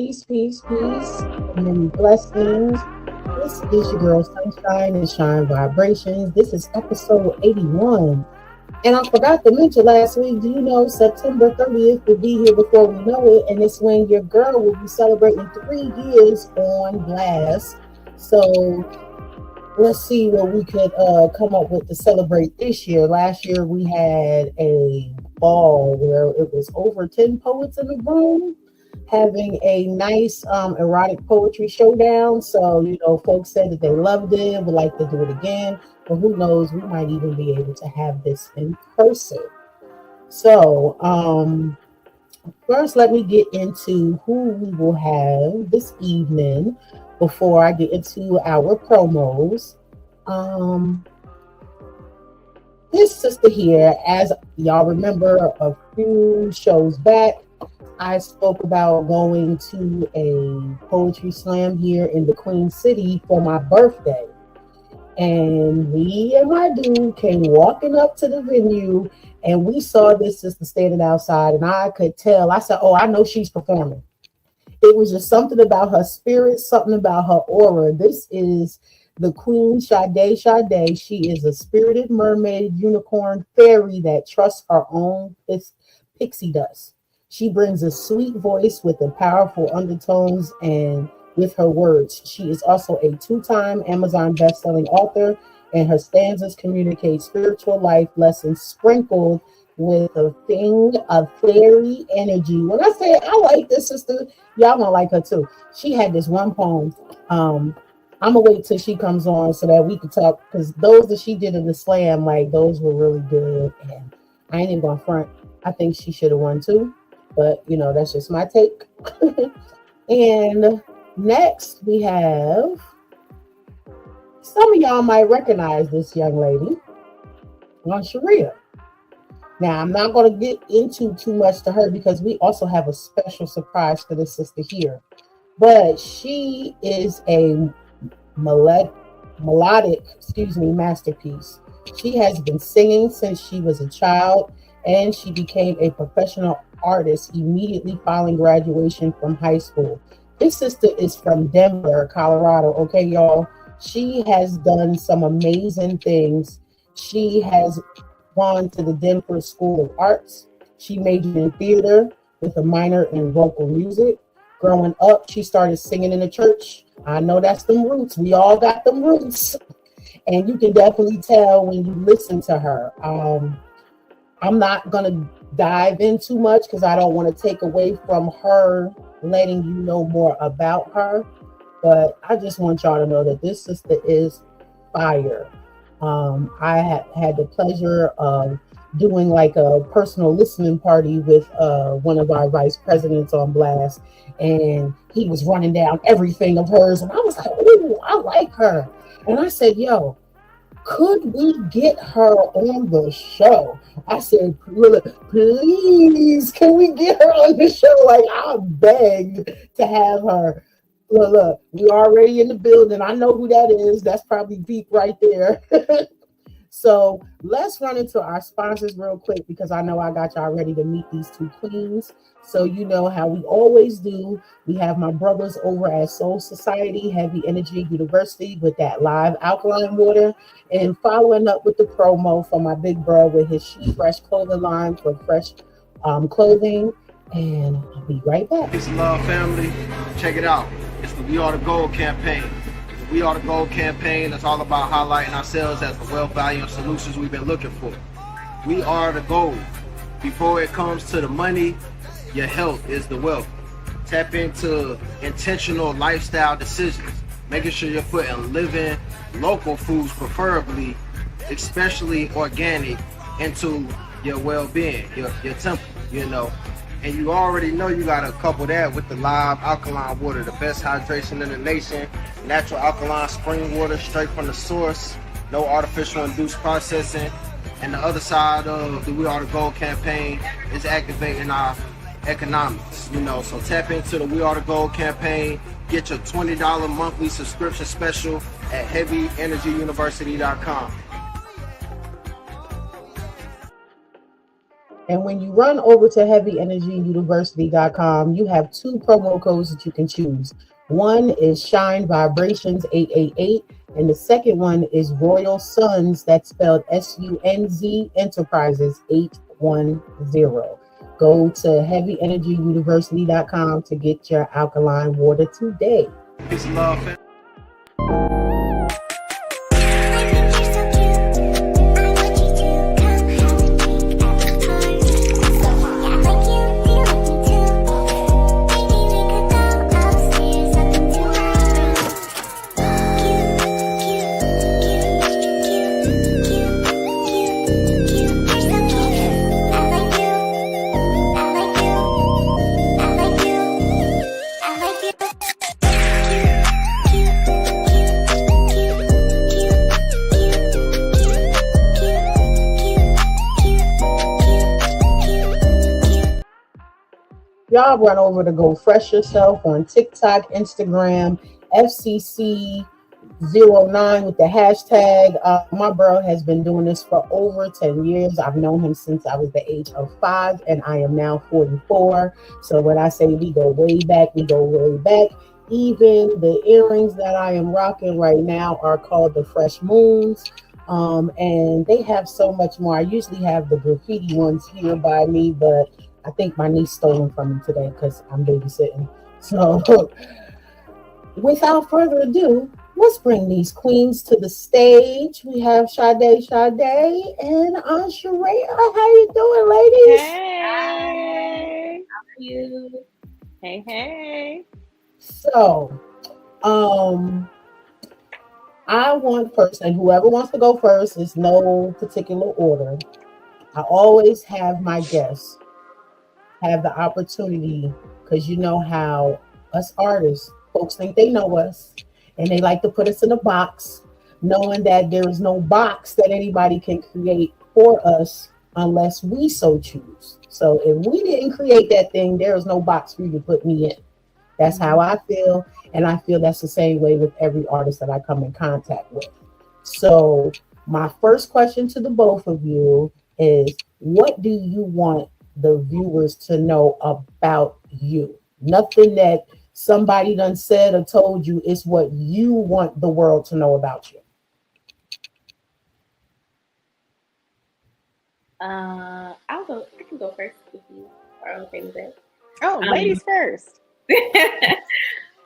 peace, and many blessings. This is your girl Sunshine and Shine Vibrations. This is episode 81. And I forgot to mention last week, do you know September 30th will be here before we know it? And it's when your girl will be celebrating 3 years on Blast. So let's see what we could come up with to celebrate this year. Last year we had a ball where it was over 10 poets in the room having a nice erotic poetry showdown. So, folks said that they loved it, would like to do it again. But who knows, we might even be able to have this in person. So, first, let me get into who we will have this evening before I get into our promos. This sister here, as y'all remember a few shows back, I spoke about going to a poetry slam here in the Queen City for my birthday. And me and my dude came walking up to the venue and we saw this sister standing outside, and I could tell. I said, oh, I know she's performing. It was just something about her spirit, something about her aura. This is the Queen Sade Sade. She is a spirited mermaid, unicorn, fairy that trusts her own pixie dust. She brings a sweet voice with the powerful undertones and with her words. She is also a 2-time Amazon best-selling author, and her stanzas communicate spiritual life lessons sprinkled with a thing of fairy energy. When I say I like this sister, y'all gonna like her too. She had this one poem. I'm gonna wait till she comes on so that we can talk, because those that she did in the slam, like, those were really good. And I ain't even gonna front. I think she should have won too. But, that's just my take. And next we have, some of y'all might recognize this young lady, Sharia. Now, I'm not going to get into too much to her because we also have a special surprise for this sister here. But she is a melodic masterpiece. She has been singing since she was a child, and she became a professional artist immediately following graduation from high school. This sister is from Denver, Colorado. Okay, y'all. She has done some amazing things. She has gone to the Denver School of Arts. She majored in theater with a minor in vocal music. Growing up, she started singing in the church. I know that's them roots. We all got them roots. And you can definitely tell when you listen to her. I'm not going to dive in too much because I don't want to take away from her letting you know more about her. But I just want y'all to know that this sister is fire. I have had the pleasure of doing like a personal listening party with one of our vice presidents on Blast, and he was running down everything of hers, and I was like, ooh, I like her. And I said, yo, could we get her on the show? I said, please, can we get her on the show? Like, I begged to have her. Look, we already in the building. I know who that is. That's probably Beep right there. So let's run into our sponsors real quick, because I know I got y'all ready to meet these two queens. So you know how we always do. We have my brothers over at Soul Society, Heavy Energy University, with that live alkaline water. And following up with the promo for my big bro with his She Fresh clothing line for fresh clothing. And I'll be right back. Peace and love, family. Check it out. It's the We Are the Gold campaign. The We Are the Gold campaign is all about highlighting ourselves as the wealth, value, and solutions we've been looking for. We are the gold. Before it comes to the money, your health is the wealth. Tap into intentional lifestyle decisions, making sure you're putting living local foods, preferably, especially organic, into your well-being, your temple, And you already know you got to couple that with the live alkaline water, the best hydration in the nation. Natural alkaline spring water straight from the source, no artificial induced processing. And the other side of the We Are the Gold campaign is activating our economics, So tap into the We Are the Gold campaign. Get your $20 monthly subscription special at heavyenergyuniversity.com. And when you run over to heavyenergyuniversity.com, you have two promo codes that you can choose. One is Shine Vibrations 888, and the second one is Royal Suns, that's spelled SUNZ Enterprises 810. Go to heavyenergyuniversity.com to get your alkaline water today. Peace and love, fam. Y'all run over to Go Fresh Yourself on TikTok, Instagram, FCC09 with the hashtag. My bro has been doing this for over 10 years. I've known him since I was the age of 5, and I am now 44. So when I say we go way back, we go way back. Even the earrings that I am rocking right now are called the Fresh Moons. And they have so much more. I usually have the graffiti ones here by me, but I think my niece stole them from me today because I'm babysitting. So without further ado, let's bring these queens to the stage. We have Sade and Sharaya. How you doing, ladies? Hey. How are you? Hey. So, I want first, and whoever wants to go first is no particular order. I always have my guests have the opportunity, because you know how us artists, folks think they know us, and they like to put us in a box, knowing that there is no box that anybody can create for us unless we so choose. So if we didn't create that thing, there is no box for you to put me in. That's how I feel, and I feel that's the same way with every artist that I come in contact with. So my first question to the both of you is, what do you want the viewers to know about you? Nothing that somebody done said or told you, is what you want the world to know about you. I can go first if you are okay with that. Oh, ladies first.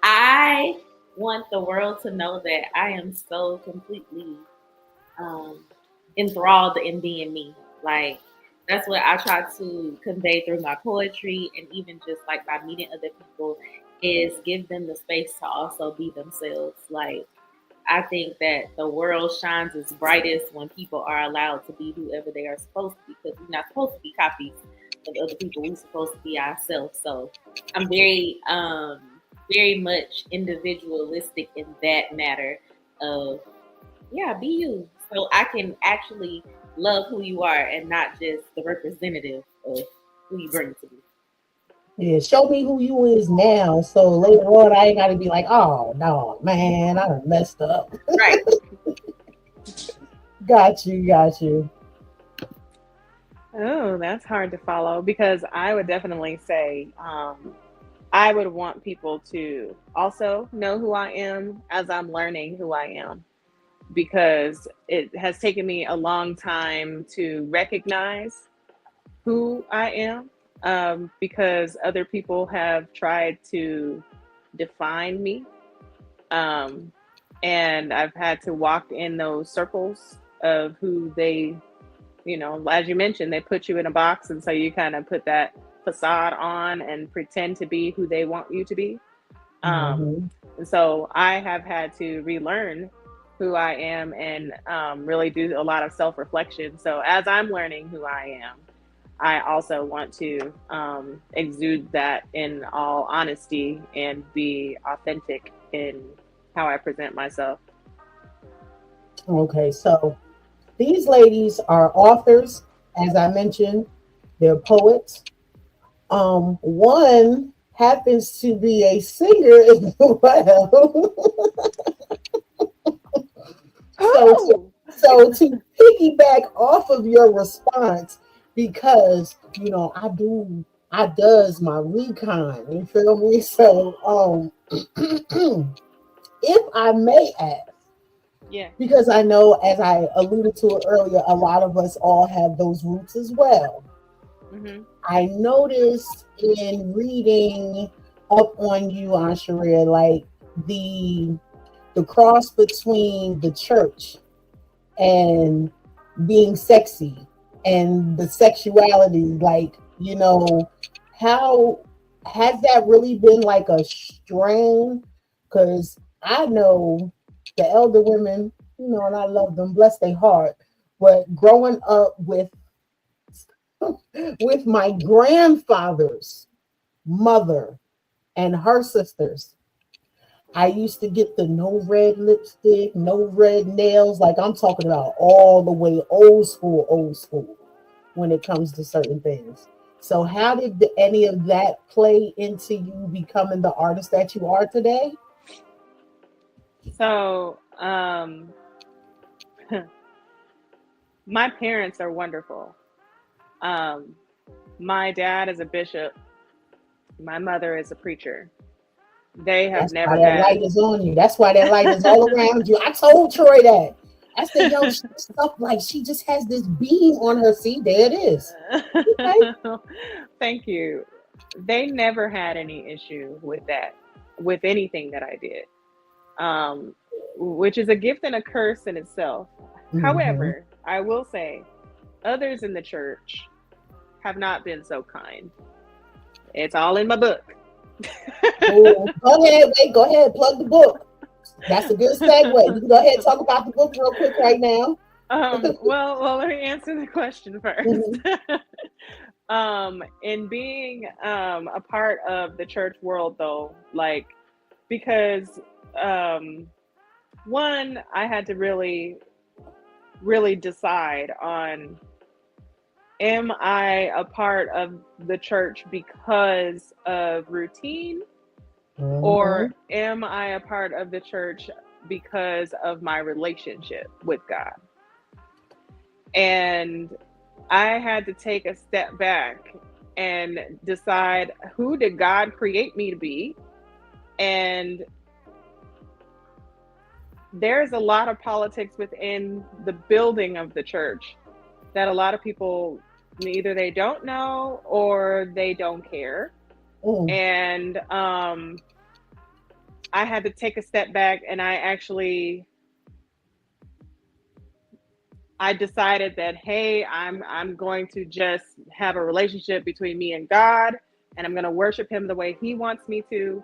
I want the world to know that I am so completely enthralled in being me. Like, that's what I try to convey through my poetry, and even just like by meeting other people, is give them the space to also be themselves. Like, I think that the world shines its brightest when people are allowed to be whoever they are supposed to be, because we're not supposed to be copies of other people. We're supposed to be ourselves. So I'm very much individualistic in that matter of, be you. So I can actually love who you are and not just the representative of who you bring to me. Yeah, show me who you is now, so later on I ain't gotta be like, oh no, man, I done messed up. Right. Got you. Oh, that's hard to follow, because I would definitely say I would want people to also know who I am as I'm learning who I am, because it has taken me a long time to recognize who I am, because other people have tried to define me, and I've had to walk in those circles of who they, as you mentioned, they put you in a box, and so you kind of put that facade on and pretend to be who they want you to be. And so I have had to relearn who I am and really do a lot of self-reflection. So as I'm learning who I am, I also want to exude that in all honesty and be authentic in how I present myself. Okay, so these ladies are authors, as I mentioned. They're poets. One happens to be a singer as well. So to piggyback off of your response, because I does my recon. You feel me? So if I may ask, Yeah. because I know, as I alluded to it earlier, a lot of us all have those roots as well. Mm-hmm. I noticed in reading up on you, Aunt Sharia, like the cross between the church and being sexy and the sexuality, like, how has that really been like a strain? Because I know the elder women, and I love them, bless their heart, but growing up with my grandfather's mother and her sisters, I used to get the no red lipstick, no red nails. Like, I'm talking about all the way old school when it comes to certain things. So how did any of that play into you becoming the artist that you are today? So, my parents are wonderful. My dad is a bishop. My mother is a preacher. They have That's why never that had. light is on you. That's why that light is all around you. I told Troy that. I said, yo, stuff like she just has this beam on her. See, there it is. Okay. Thank you. They never had any issue with that, with anything that I did, which is a gift and a curse in itself. However, I will say others in the church have not been so kind. It's all in my book. Go ahead, plug the book. That's a good segue. You can go ahead and talk about the book real quick right now. Well, let me answer the question first. In being a part of the church world, though, like, because one, I had to really decide on, am I a part of the church because of routine, or am I a part of the church because of my relationship with God? And I had to take a step back and decide, who did God create me to be? And there's a lot of politics within the building of the church that a lot of people, either they don't know or they don't care. And I had to take a step back, and I decided that, hey, I'm going to just have a relationship between me and God, and I'm going to worship him the way he wants me to.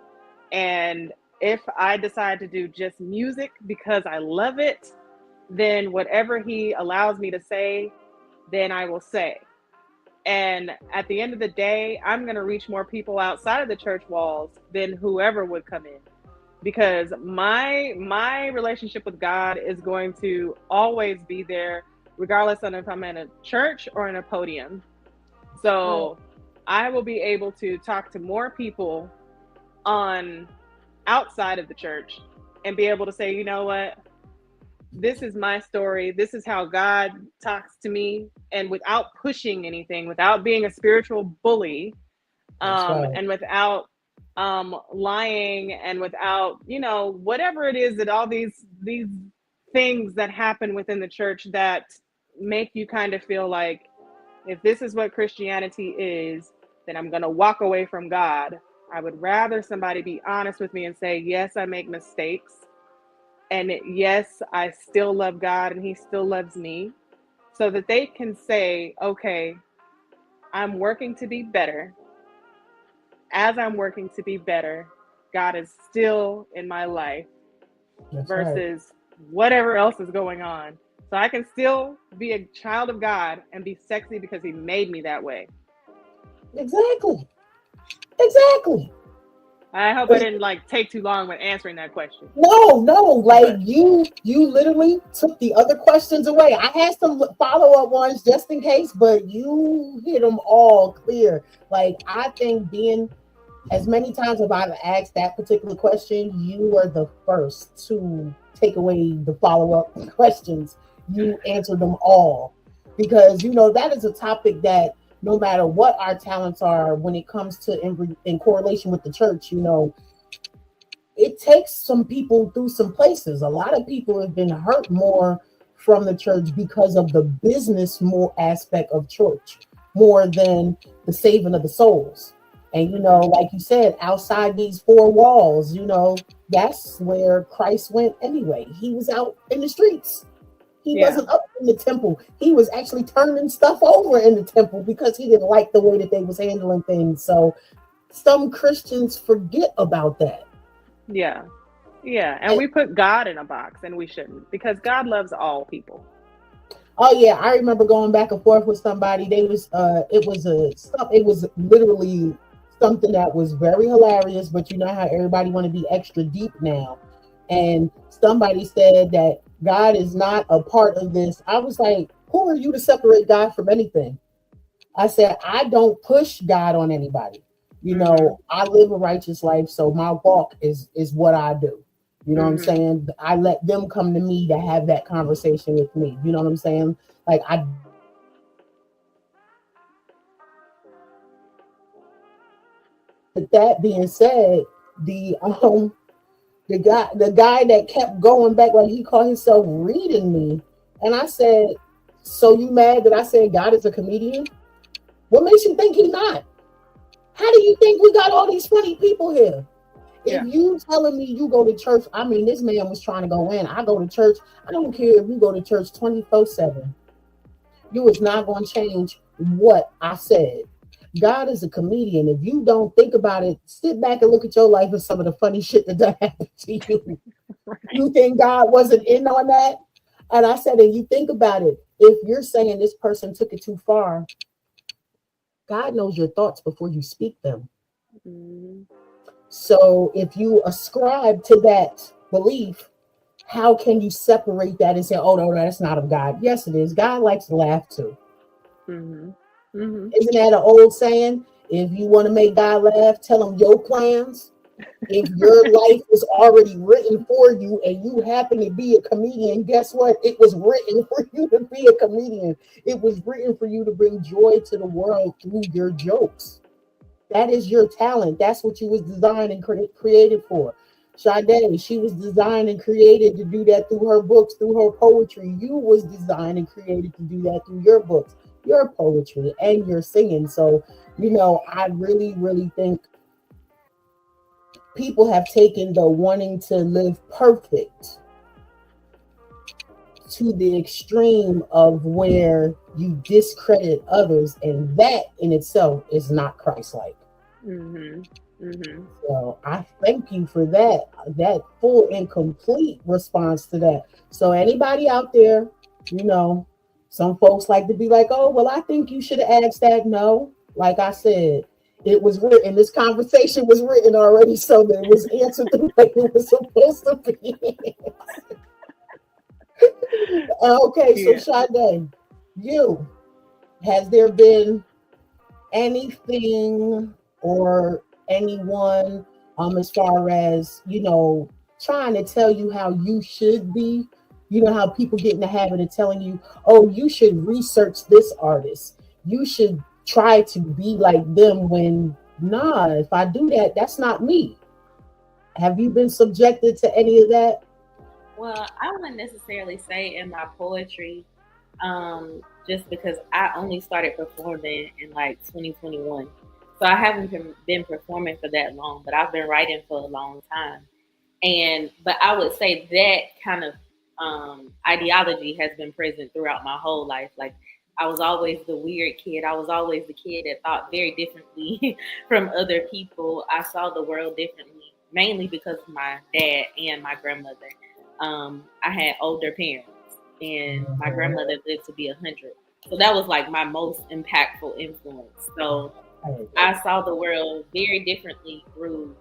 And if I decide to do just music because I love it, then whatever he allows me to say, then I will say. And at the end of the day, I'm going to reach more people outside of the church walls than whoever would come in, because my relationship with God is going to always be there, regardless of if I'm in a church or in a podium. So I will be able to talk to more people on outside of the church and be able to say, you know what, this is my story. This is how God talks to me, and without pushing anything, without being a spiritual bully, and without lying, and without, whatever it is that all these things that happen within the church that make you kind of feel like, if this is what Christianity is, then I'm going to walk away from God. I would rather somebody be honest with me and say, yes, I make mistakes. And yes, I still love God and he still loves me, so that they can say, okay, I'm working to be better. As I'm working to be better, God is still in my life. That's versus whatever else is going on. So I can still be a child of God and be sexy because he made me that way. Exactly. I hope I didn't take too long with answering that question. No, you literally took the other questions away. I had some follow-up ones just in case, but you hit them all clear. Like, I think being, as many times as I've asked that particular question, you are the first to take away the follow-up questions. You answered them all, because that is a topic that no matter what our talents are, when it comes to in correlation with the church, it takes some people through some places. A lot of people have been hurt more from the church because of the business more aspect of church more than the saving of the souls. And like you said, outside these four walls, that's where Christ went anyway. He was out in the streets. He wasn't up in the temple. He was actually turning stuff over in the temple because he didn't like the way that they was handling things. So some Christians forget about that. Yeah. And we put God in a box, and we shouldn't, because God loves all people. Oh yeah, I remember going back and forth with somebody. It was literally something that was very hilarious, but you know how everybody want to be extra deep now. And somebody said that God is not a part of this. I was like, who are you to separate God from anything? I said, I don't push God on anybody. I live a righteous life, so my walk is what I do. You know what I'm saying? I let them come to me to have that conversation with me. You know what I'm saying? Like With that being said, the guy that kept going back, like he called himself reading me, and I said, "So you mad that I said God is a comedian? What makes you think he's not? How do you think we got all these funny people here? If you telling me you go to church, I mean, this man was trying to go in. I go to church. I don't care if you go to church 24/7. You is not going to change what I said. God is a comedian. If you don't think about it, sit back and look at your life and some of the funny shit that happened to you. You think God wasn't in on that? And I said, and you think about it, if you're saying this person took it too far, God knows your thoughts before you speak them. So if you ascribe to that belief, how can you separate that and say, oh, no, that's not of God? Yes, it is. God likes to laugh too. Isn't that an old saying? If you want to make God laugh, tell him your plans. If your life was already written for you and you happen to be a comedian, guess what? It was written for you to be a comedian. It was written for you to bring joy to the world through your jokes. That is your talent. That's what you was designed and created for. Sade, she was designed and created to do that through her books, through her poetry. You was designed and created to do that through your books, your poetry, and your singing. So, I really, really think people have taken the wanting to live perfect to the extreme of where you discredit others, and that in itself is not Christ-like. So I thank you for that full and complete response to that. So anybody out there, some folks like to be like, oh, well, I think you should have asked that. No, like I said, it was written. This conversation was written already, so that it was answered the way it was supposed to be. Okay, so Sade, has there been anything or anyone as far as trying to tell you how you should be? How people get in the habit of telling you, oh, you should research this artist, you should try to be like them, when if I do that, that's not me. Have you been subjected to any of that? Well, I wouldn't necessarily say in my poetry, just because I only started performing in like 2021. So I haven't been performing for that long, but I've been writing for a long time. But I would say that kind of ideology has been present throughout my whole life. Like, I was always the weird kid. I was always the kid that thought very differently from other people. I saw the world differently, mainly because of my dad and my grandmother. I had older parents, and my grandmother lived to be 100. So that was like my most impactful influence. So I saw the world very differently through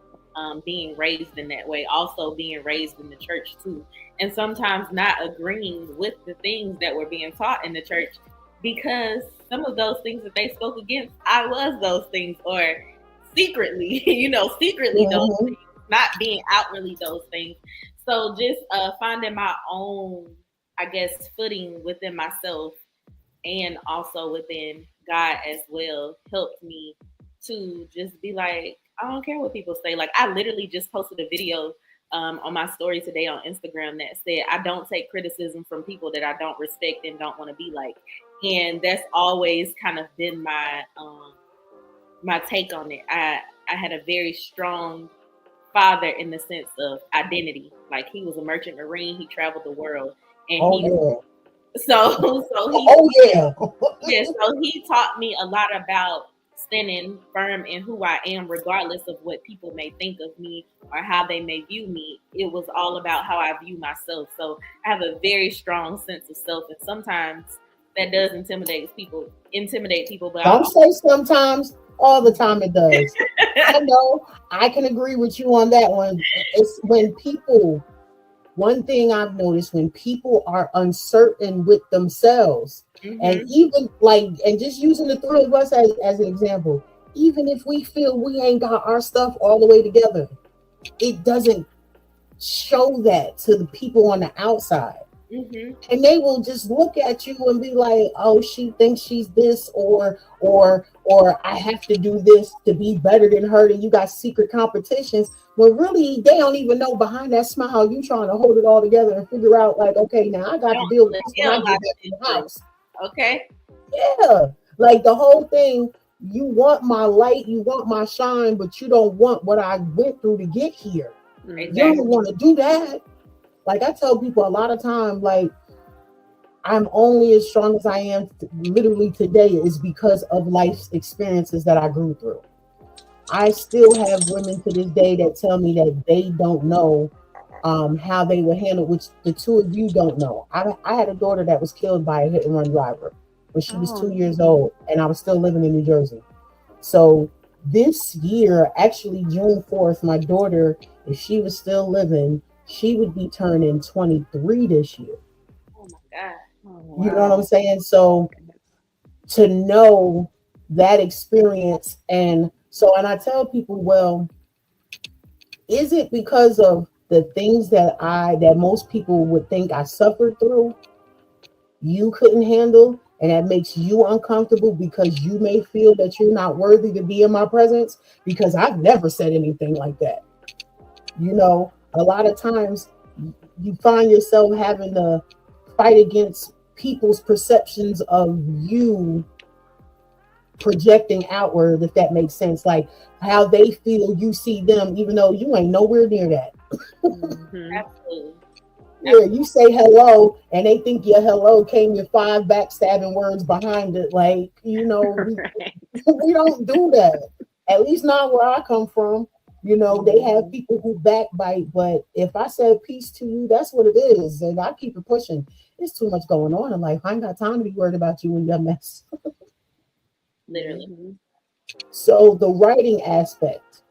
being raised in that way, also being raised in the church too. And sometimes not agreeing with the things that were being taught in the church, because some of those things that they spoke against, I was those things, or secretly, secretly those things, not being outwardly those things. So just finding my own, I guess, footing within myself and also within God as well helped me to just be like, I don't care what people say. Like, I literally just posted a video on my story today on Instagram that said, I don't take criticism from people that I don't respect and don't want to be like. And that's always kind of been my take on it. I had a very strong father in the sense of identity. Like, he was a merchant marine, he traveled the world, and so he so he taught me a lot about standing firm in who I am, regardless of what people may think of me or how they may view me. It was all about how I view myself. So I have a very strong sense of self, and sometimes that does intimidate people. But don't say sometimes. All the time it does. I know. I can agree with you on that one. It's when people. One thing I've noticed, when people are uncertain with themselves, and even like, and just using the three of us as an example, even if we feel we ain't got our stuff all the way together, it doesn't show that to the people on the outside. And they will just look at you and be like, oh, she thinks she's this, or I have to do this to be better than her, and you got secret competitions. Well, really, they don't even know behind that smile you trying to hold it all together and figure out, like, okay, now I got to deal with this when I get back to the house. Okay. Yeah. Like the whole thing, you want my light, you want my shine, but you don't want what I went through to get here. Exactly. You don't want to do that. Like I tell people a lot of time, like, I'm only as strong as I am literally today is because of life's experiences that I grew through. I still have women to this day that tell me that they don't know how they were handled, which the two of you don't know. I had a daughter that was killed by a hit and run driver when she was 2 years old, and I was still living in New Jersey. So this year, actually June 4th, my daughter, if she was still living, she would be turning 23 this year. Oh my God. Oh, wow. You know what I'm saying? So to know that experience, and I tell people, well, is it because of the things that most people would think I suffered through, you couldn't handle, and that makes you uncomfortable because you may feel that you're not worthy to be in my presence? Because I've never said anything like that. You know, a lot of times you find yourself having to fight against people's perceptions of you projecting outward, if that makes sense, like how they feel you see them, even though you ain't nowhere near that. Absolutely. Yeah, you say hello and they think your hello came with 5 backstabbing words behind it. Like, you know, we don't do that. At least not where I come from. You know, they have people who backbite, but if I said peace to you, that's what it is. And I keep it pushing. There's too much going on in life. I ain't got time to be worried about you and your mess. Literally. So the writing aspect.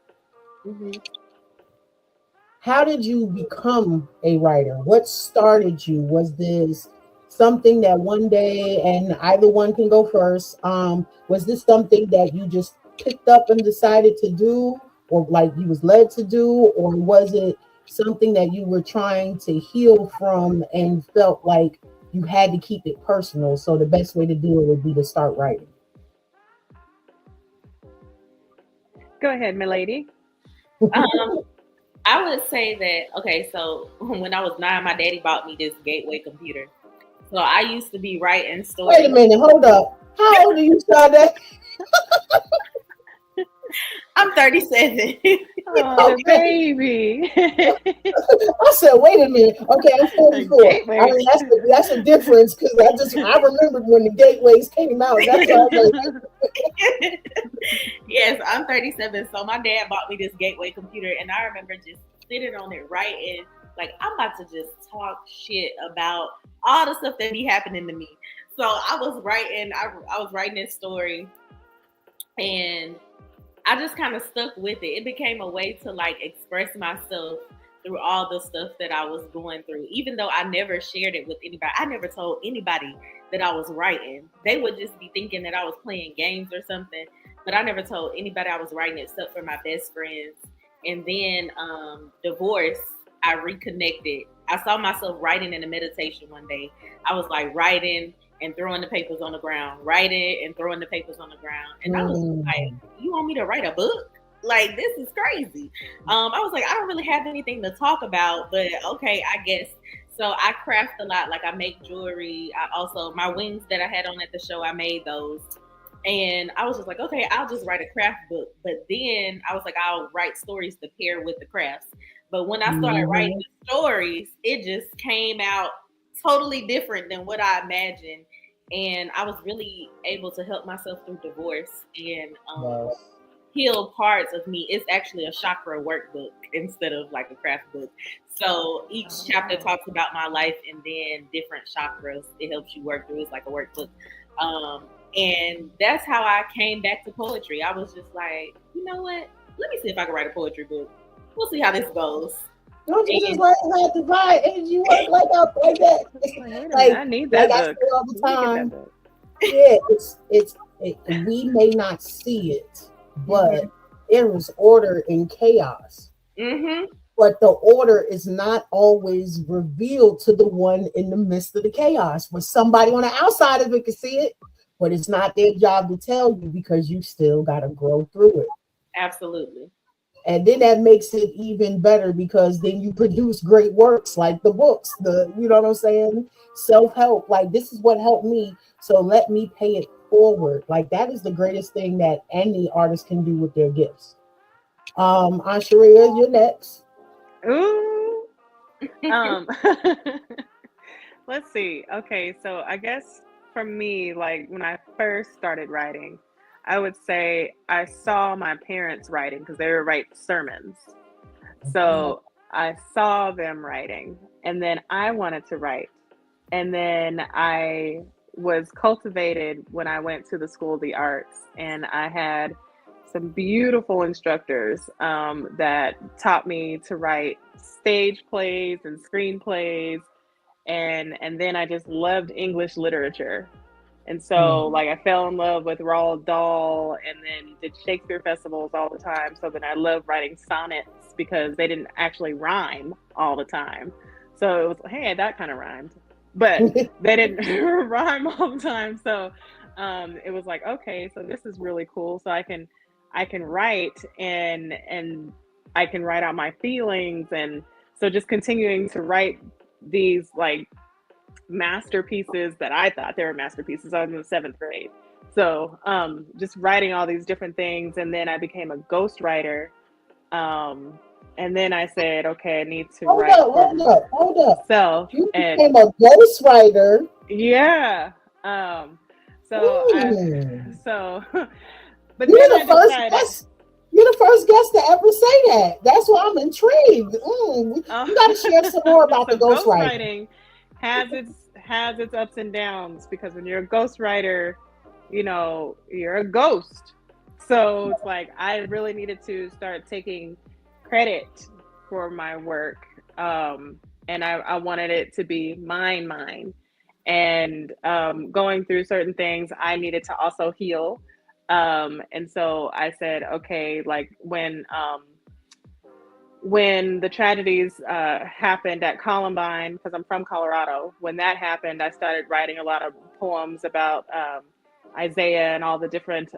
How did you become a writer? What started you? Was this something that one day, and either one can go first, was this something that you just picked up and decided to do, or like you was led to do, or was it something that you were trying to heal from and felt like you had to keep it personal, so the best way to do it would be to start writing? Go ahead, milady. I would say that, okay, so when I was 9, my daddy bought me this Gateway computer. So I used to be writing stories. Wait a minute, hold up. How old are you, Sade? I'm 37. Oh, okay. Baby. I said, wait a minute. Okay, I'm 44. I mean, that's a difference, because I remembered when the gateways came out. That's what I was like. Yes, I'm 37. So my dad bought me this Gateway computer, and I remember just sitting on it writing. Like, I'm about to just talk shit about all the stuff that be happening to me. So I was writing. I was writing this story, and I just kind of stuck with it. It became a way to like express myself through all the stuff that I was going through. Even though I never shared it with anybody, I never told anybody that I was writing. They would just be thinking that I was playing games or something, but I never told anybody I was writing except for my best friends. And then divorce, I reconnected. I saw myself writing in a meditation one day. I was like writing, and throwing the papers on the ground, writing and throwing the papers on the ground. And I was like, you want me to write a book? Like, this is crazy. I was like, I don't really have anything to talk about, but okay, I guess. So I craft a lot. Like, I make jewelry. I also, my wings that I had on at the show, I made those. And I was just like, okay, I'll just write a craft book. But then I was like, I'll write stories to pair with the crafts. But when I started writing the stories, it just came out totally different than what I imagined. And I was really able to help myself through divorce and heal parts of me. It's actually a chakra workbook instead of like a craft book. So each chapter talks about my life and then different chakras. It helps you work through. It's like a workbook. And that's how I came back to poetry. I was just like, you know what? Let me see if I can write a poetry book. We'll see how this goes. Don't you just like have to write and you work like that? Like, I need that book. I say all the time. Yeah, we may not see it, but there is order in chaos. But the order is not always revealed to the one in the midst of the chaos. But somebody on the outside of it can see it, but it's not their job to tell you because you still got to grow through it. Absolutely. And then that makes it even better because then you produce great works like the books, you know what I'm saying? Self-help, like this is what helped me. So let me pay it forward. Like that is the greatest thing that any artist can do with their gifts. Sharia, you're next. Ooh. Let's see. Okay, so I guess for me, like when I first started writing, I would say I saw my parents writing because they would write sermons. So I saw them writing and then I wanted to write. And then I was cultivated when I went to the School of the Arts, and I had some beautiful instructors that taught me to write stage plays and screenplays. And then I just loved English literature. And so like I fell in love with Roald Dahl and then did Shakespeare festivals all the time. So then I loved writing sonnets because they didn't actually rhyme all the time. So it was, hey, that kind of rhymed, but they didn't rhyme all the time. So it was like, okay, so this is really cool. So I can write and I can write out my feelings. And so just continuing to write these like masterpieces that I thought they were masterpieces. I was in the 7th grade. So just writing all these different things. And then I became a ghostwriter. And then I said, okay, I need to write. Hold up. So you became a ghostwriter. Yeah. But you're the first guest. You're the first guest to ever say that. That's why I'm intrigued. You got to share some more about the ghostwriting. Has its ups and downs because when you're a ghostwriter, you know, you're a ghost. So it's like I really needed to start taking credit for my work, and I wanted it to be mine. And going through certain things, I needed to also heal. And so I said, okay, like when the tragedies happened at Columbine, because I'm from Colorado, when that happened, I started writing a lot of poems about Isaiah and all the different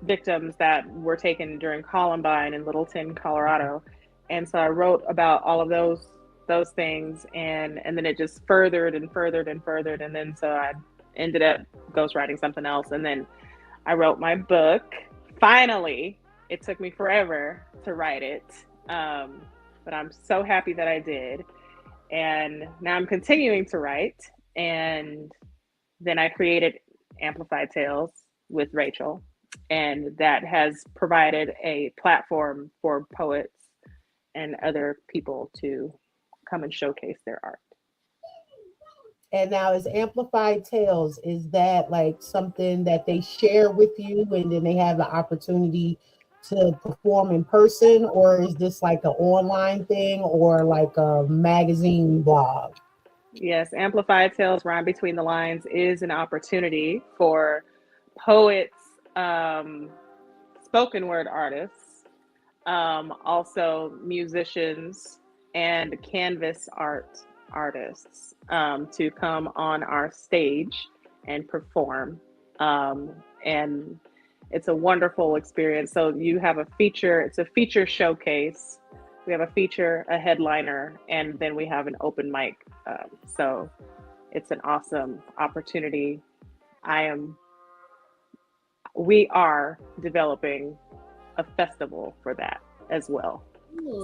victims that were taken during Columbine in Littleton, Colorado. And so I wrote about all of those things, and then it just furthered. And then so I ended up ghostwriting something else. And then I wrote my book. Finally, it took me forever to write it. But I'm so happy that I did. And now I'm continuing to write. And then I created Amplified Tales with Rachel. And that has provided a platform for poets and other people to come and showcase their art. And now is Amplified Tales, is that like something that they share with you and then they have the opportunity to perform in person, or is this like an online thing or like a magazine blog? Yes, Amplified Tales, Rhyme Between the Lines is an opportunity for poets, spoken word artists, also musicians and canvas art artists to come on our stage and perform. And it's a wonderful experience. So you have it's a feature showcase. We have a feature, a headliner, and then we have an open mic. So it's an awesome opportunity. We are developing a festival for that as well.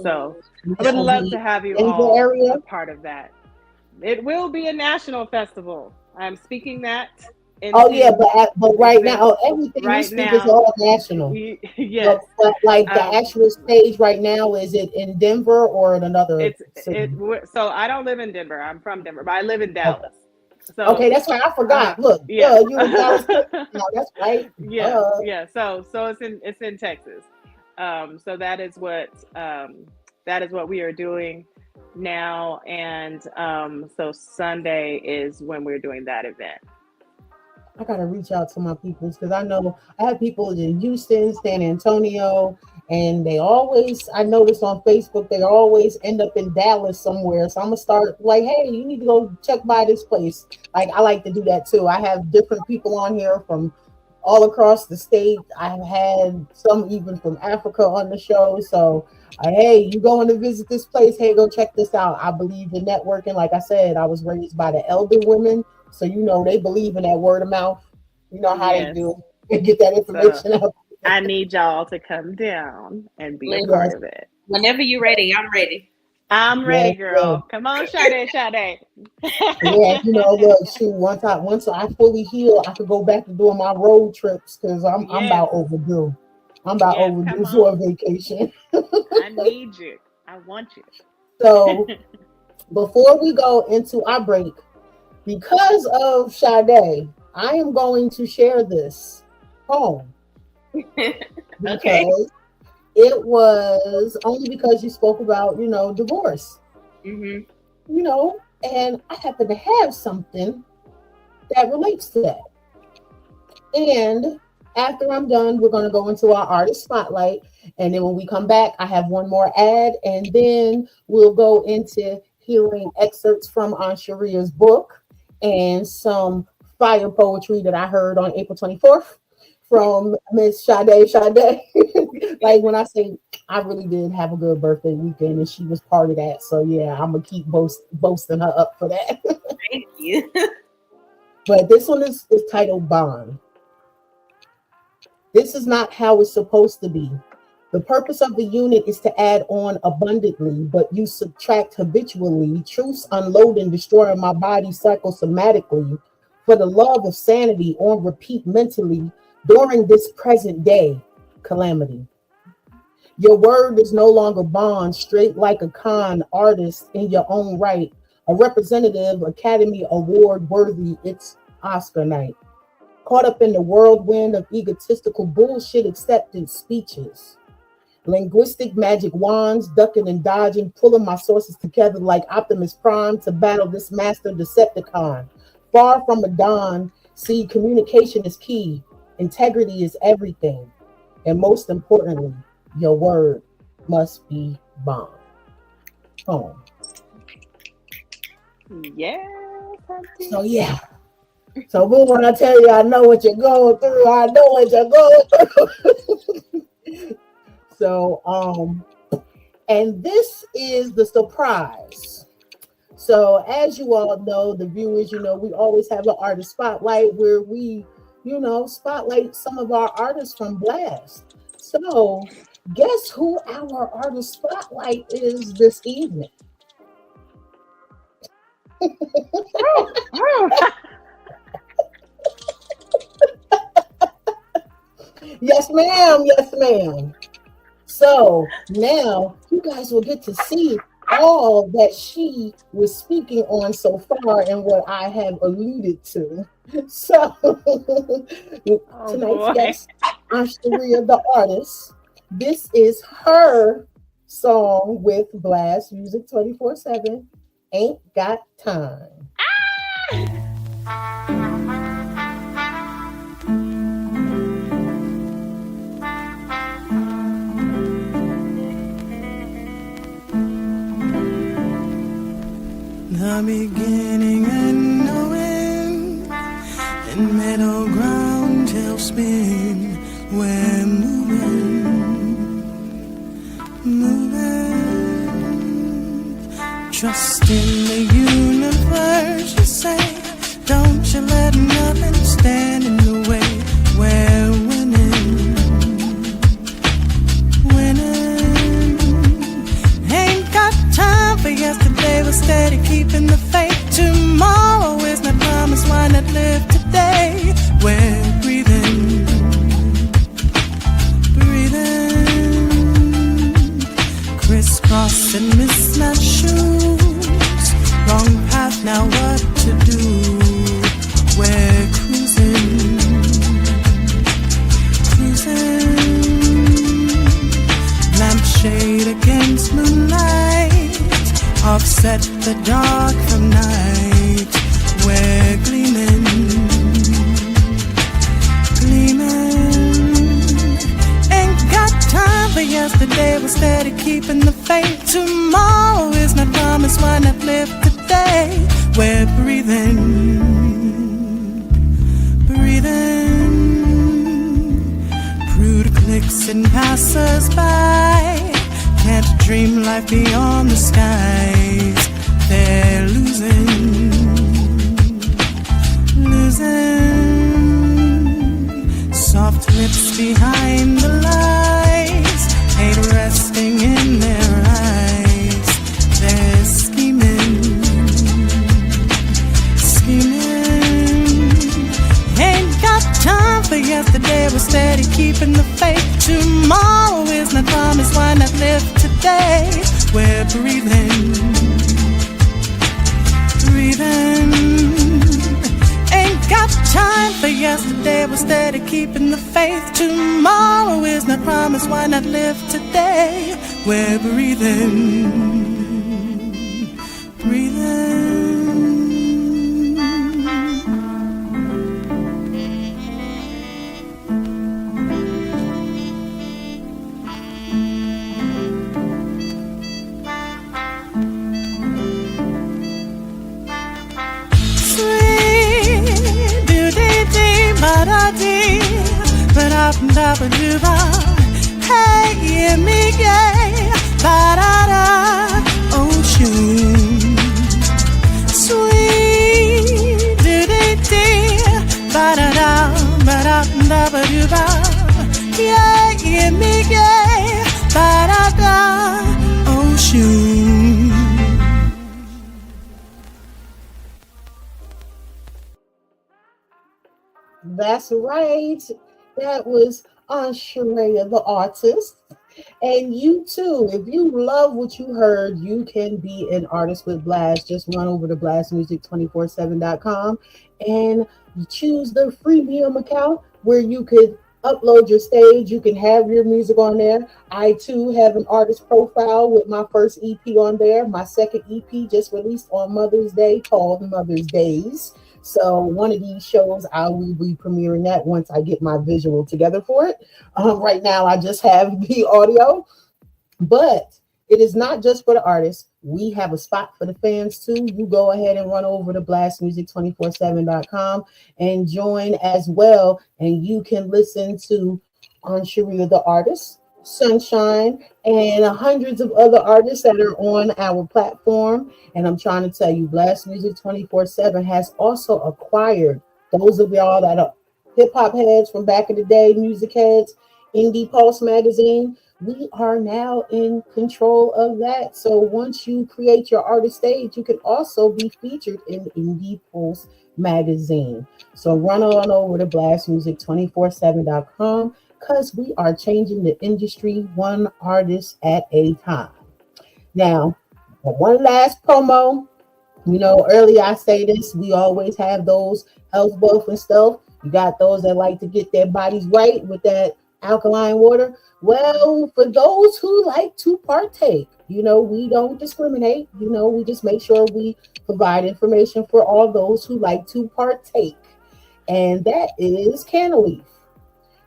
So I would love to have you all a part of that. It will be a national festival. I'm speaking that. But right now, everything we speak is all national. Yes. But like the actual stage right now, is it in Denver or in another city? So I don't live in Denver. I'm from Denver, but I live in Dallas. So okay, that's right. I forgot. Look, yeah, you in Dallas. No, that's right. Yeah. So it's in Texas. So that is what we are doing now, and so Sunday is when we're doing that event. I gotta reach out to my people because I know I have people in Houston, San Antonio, and I notice on Facebook they always end up in Dallas somewhere. So I'm gonna start like, hey, you need to go check by this place. Like I like to do that too. I have different people on here from all across the state. I've had some even from Africa on the show. So hey, you going to visit this place? Hey, go check this out. I believe in networking. Like I said, I was raised by the elder women. So, they believe in that word of mouth. You know how they do. They get that information out. I need y'all to come down and be a part of it. Whenever you're ready, I'm ready. I'm ready, girl. Come on, Sade. Yeah, look, shoot, once I fully heal, I could go back to doing my road trips because I'm about overdue. I'm about overdue for a vacation. I need you. I want you. So, before we go into our break, because of Sade, I am going to share this poem. Okay. It was only because you spoke about, divorce. Mm-hmm. And I happen to have something that relates to that. And after I'm done, we're going to go into our artist spotlight. And then when we come back, I have one more ad. And then we'll go into hearing excerpts from Aunt Sharia's book and some fire poetry that I heard on April 24th from Miss Sade. Like when I say I really did have a good birthday weekend and she was part of that. So yeah, I'm going to keep boasting her up for that. Thank you. But this one is titled Bond. This is not how it's supposed to be. The purpose of the unit is to add on abundantly, but you subtract habitually. Truths unload and destroy my body psychosomatically for the love of sanity on repeat mentally during this present day calamity. Your word is no longer bond, straight like a con artist in your own right, a representative Academy Award worthy. It's Oscar night. Caught up in the whirlwind of egotistical bullshit acceptance speeches. Linguistic magic wands, ducking and dodging, pulling my sources together like Optimus Prime to battle this master Decepticon. Far from a dawn, see, communication is key. Integrity is everything. And most importantly, your word must be bond. Home. Yeah. So yeah. So we want to tell you, I know what you're going through. I know what you're going through. So, and this is the surprise. So as you all know, the viewers, we always have an artist spotlight where we, spotlight some of our artists from Blast. So guess who our artist spotlight is this evening? Yes, ma'am. Yes, ma'am. So now you guys will get to see all that she was speaking on so far and what I have alluded to. So tonight's guest, Aunt Sharia, the artist. This is her song with Blast Music 24/7. Ain't Got Time. the beginning and no end, and middle ground tailspin. We're moving, trust in the universe. You say, don't you let nothing stand in the way. We're winning, winning. Ain't got time for yesterday. We're steady keeping the faith. Tomorrow is not promised. Why not live today? We're breathing, breathing. Crisscross and mismatched shoes. Wrong path, now what to do? We're cruising, cruising. Lampshade against moonlight, offset the dark from night. We're gleaming, gleaming. Ain't got time for yesterday. We're steady keeping the faith. Tomorrow is not promised. Why not live today? We're breathing, breathing. Prude clicks and passers by can't dream life beyond the skies. They're losing, losing. Soft lips behind the lies, hate resting in their eyes. They're scheming, scheming. Ain't got time for yesterday. We're steady keeping the faith. Tomorrow is not promised. Why not live today? We're breathing, breathing. Ain't got time for yesterday. We're steady keeping the faith. Tomorrow is not promised. Why not live today? We're breathing, breathing. Hey, yeah, me, yeah, ba-da-da, ocean. Sweet, do-dee-dee, ba-da-da, ba-da-da-ba-doo-ba. Yeah, yeah, me, yeah, ba-da-da, ocean. That's right. That was Sharia, the artist. And you too, if you love what you heard, you can be an artist with Blast. Just run over to blastmusic247.com and you choose the freemium account where you could upload your stage. You can have your music on there. I too have an artist profile with my first EP on there. My second EP just released on Mother's Day called Mother's Days. So one of these shows, I will be premiering that once I get my visual together for it. Right now, I just have the audio, but it is not just for the artists. We have a spot for the fans too. You go ahead and run over to blastmusic247.com and join as well. And you can listen to Sharia the artist, Sunshine, and hundreds of other artists that are on our platform. And I'm trying to tell you, Blast Music 24/7 has also acquired those of y'all that are hip hop heads from back in the day, music heads, Indie Pulse magazine. We are now in control of that. So once you create your artist stage, you can also be featured in Indie Pulse magazine. So run on over to blastmusic247.com because we are changing the industry one artist at a time. Now, one last promo. You know, earlier I say this, we always have those health buff and stuff. You got those that like to get their bodies right with that alkaline water. Well, for those who like to partake, you know, we don't discriminate. You know, we just make sure we provide information for all those who like to partake. And that is Canaleaf.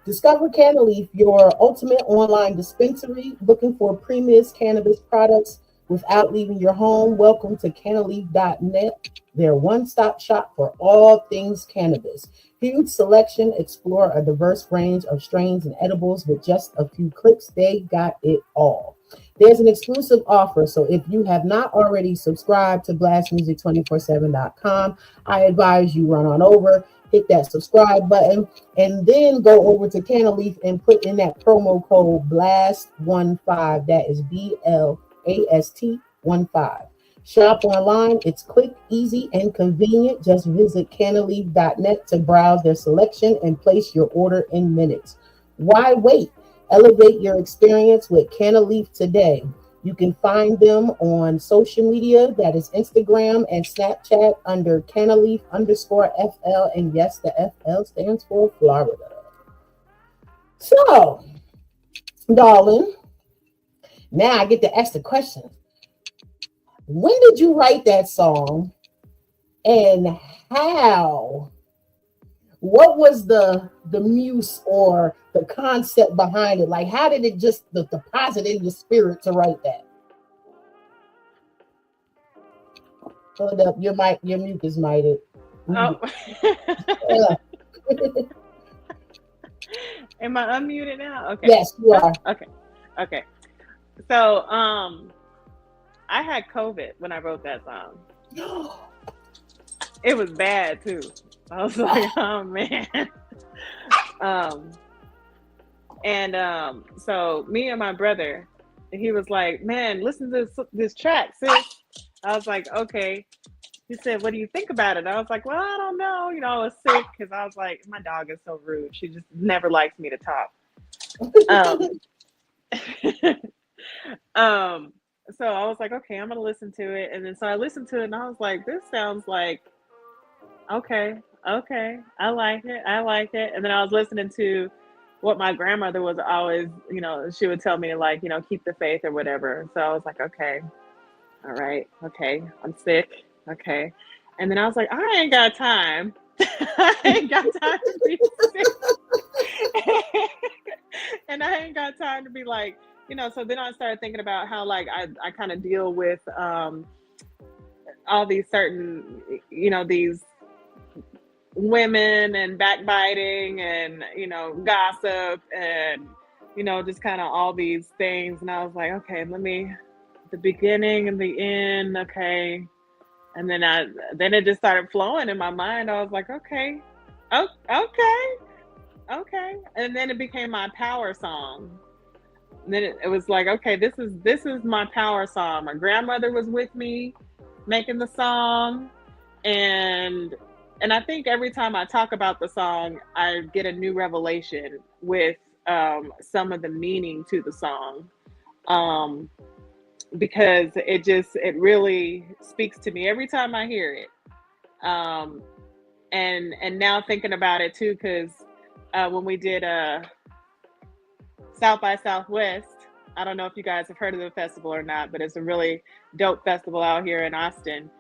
Discover Canaleaf, your ultimate online dispensary, looking for premium cannabis products without leaving your home. Welcome to Canaleaf.net, their one-stop shop for all things cannabis. Huge selection, explore a diverse range of strains and edibles with just a few clicks. They got it all. There's an exclusive offer, so if you have not already subscribed to blastmusic247.com, I advise you run on over, hit that subscribe button, and then go over to Canaleaf and put in that promo code BLAST15. That is BLAST15. Shop online. It's quick, easy, and convenient. Just visit Canaleaf.net to browse their selection and place your order in minutes. Why wait? Elevate your experience with Canaleaf today. You can find them on social media. That is Instagram and Snapchat under Canaleaf_FL. And yes, the FL stands for Florida. So, darling, now I get to ask the question. When did you write that song and how? What was the muse or the concept behind it? Like, how did it just deposit in your spirit to write that? Hold up, your mute is muted. Oh. Am I unmuted now? Okay. Yes, you are. Okay. So, I had COVID when I wrote that song. It was bad too. I was like, oh man. So me and my brother, he was like, man, listen to this track, sis. I was like, okay. He said, what do you think about it? I was like, well, I don't know. You know, I was sick because I was like, my dog is so rude. She just never likes me to talk. So I was like, okay, I'm going to listen to it. And then so I listened to it and I was like, this sounds like, okay, I like it. And then I was listening to what my grandmother was always, you know, she would tell me to, like, you know, keep the faith or whatever. So I was like, okay, all right, okay, I'm sick, okay. And then I was like, I ain't got time. I ain't got time to be sick. And I ain't got time to be like, you know, so then I started thinking about how, like, I kind of deal with all these certain, you know, these women and backbiting and, you know, gossip and, you know, just kind of all these things. And I was like, okay, the beginning and the end, okay. And then it just started flowing in my mind. I was like, okay. And then it became my power song. And then it was like, okay, this is my power song. My grandmother was with me making the song. And I think every time I talk about the song, I get a new revelation with some of the meaning to the song. Because it really speaks to me every time I hear it. And now thinking about it too, because when we did South by Southwest, I don't know if you guys have heard of the festival or not, but it's a really dope festival out here in Austin.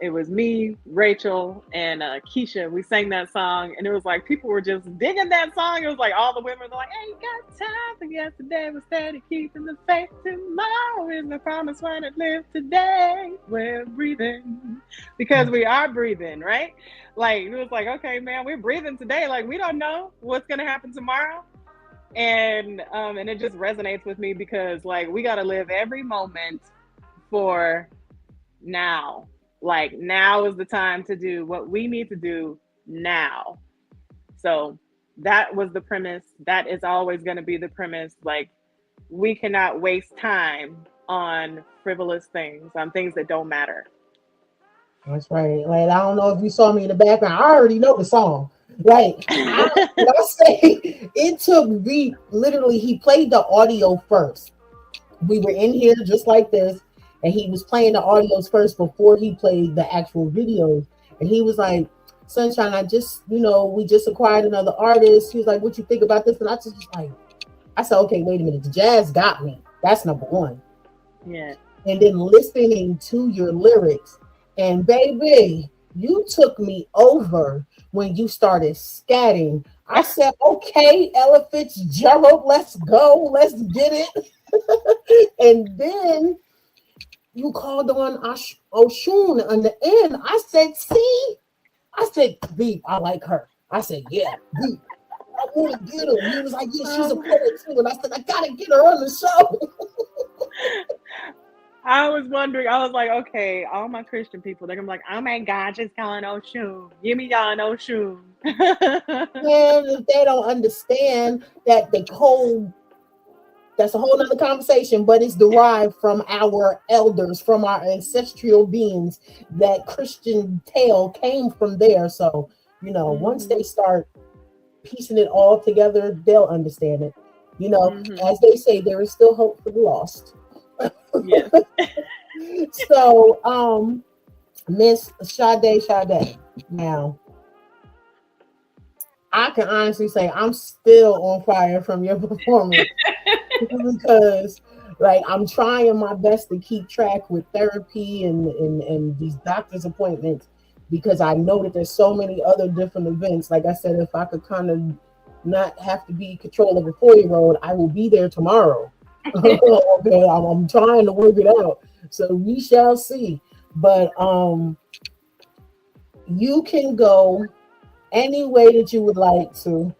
It was me, Rachel, and Keisha. We sang that song, and it was like people were just digging that song. It was like all the women were like, "Ain't got time for yesterday, was steady keeping the faith. Tomorrow is the promise when it lives today. We're breathing because we are breathing, right? Like it was like, okay, man, we're breathing today. Like we don't know what's gonna happen tomorrow." And it just resonates with me because like we got to live every moment for now. Like now is the time to do what we need to do now. So that was the premise. That is always going to be the premise. Like we cannot waste time on frivolous things, on things that don't matter. That's right. Like I don't know if you saw me in the background. I already know the song. Like I say, it took me literally. He played the audio first. We were in here just like this, and he was playing the audios first before he played the actual videos. And he was like, "Sunshine, we just acquired another artist." He was like, "What you think about this?" And I just was like, I said, "Okay, wait a minute. The jazz got me. That's number one." Yeah. And then listening to your lyrics, and baby, you took me over when you started scatting. I said, "Okay, Ella Fitzgerald, let's go. Let's get it." And then you called on Oshun on the end. I said, see? I said, Veep, I like her. I said, yeah, Veep. I want to get her. He was like, yeah, she's a poet too. And I said, I got to get her on the show. I was wondering, I was like, okay, all my Christian people, they're gonna be like, oh my God, just calling Oshun. Give me y'all an Oshun. And if they don't understand that the code, that's a whole nother conversation, but it's derived from our elders, from our ancestral beings. That Christian tale came from there. So, once they start piecing it all together, they'll understand it. As they say, there is still hope for the lost. Yes. So, Miss Sade. Now, I can honestly say I'm still on fire from your performance because, I'm trying my best to keep track with therapy and these doctor's appointments, because I know that there's so many other different events. Like I said, if I could kind of not have to be in control of a 4-year-old, I will be there tomorrow. Okay, I'm trying to work it out, so we shall see. But you can go any way that you would like to.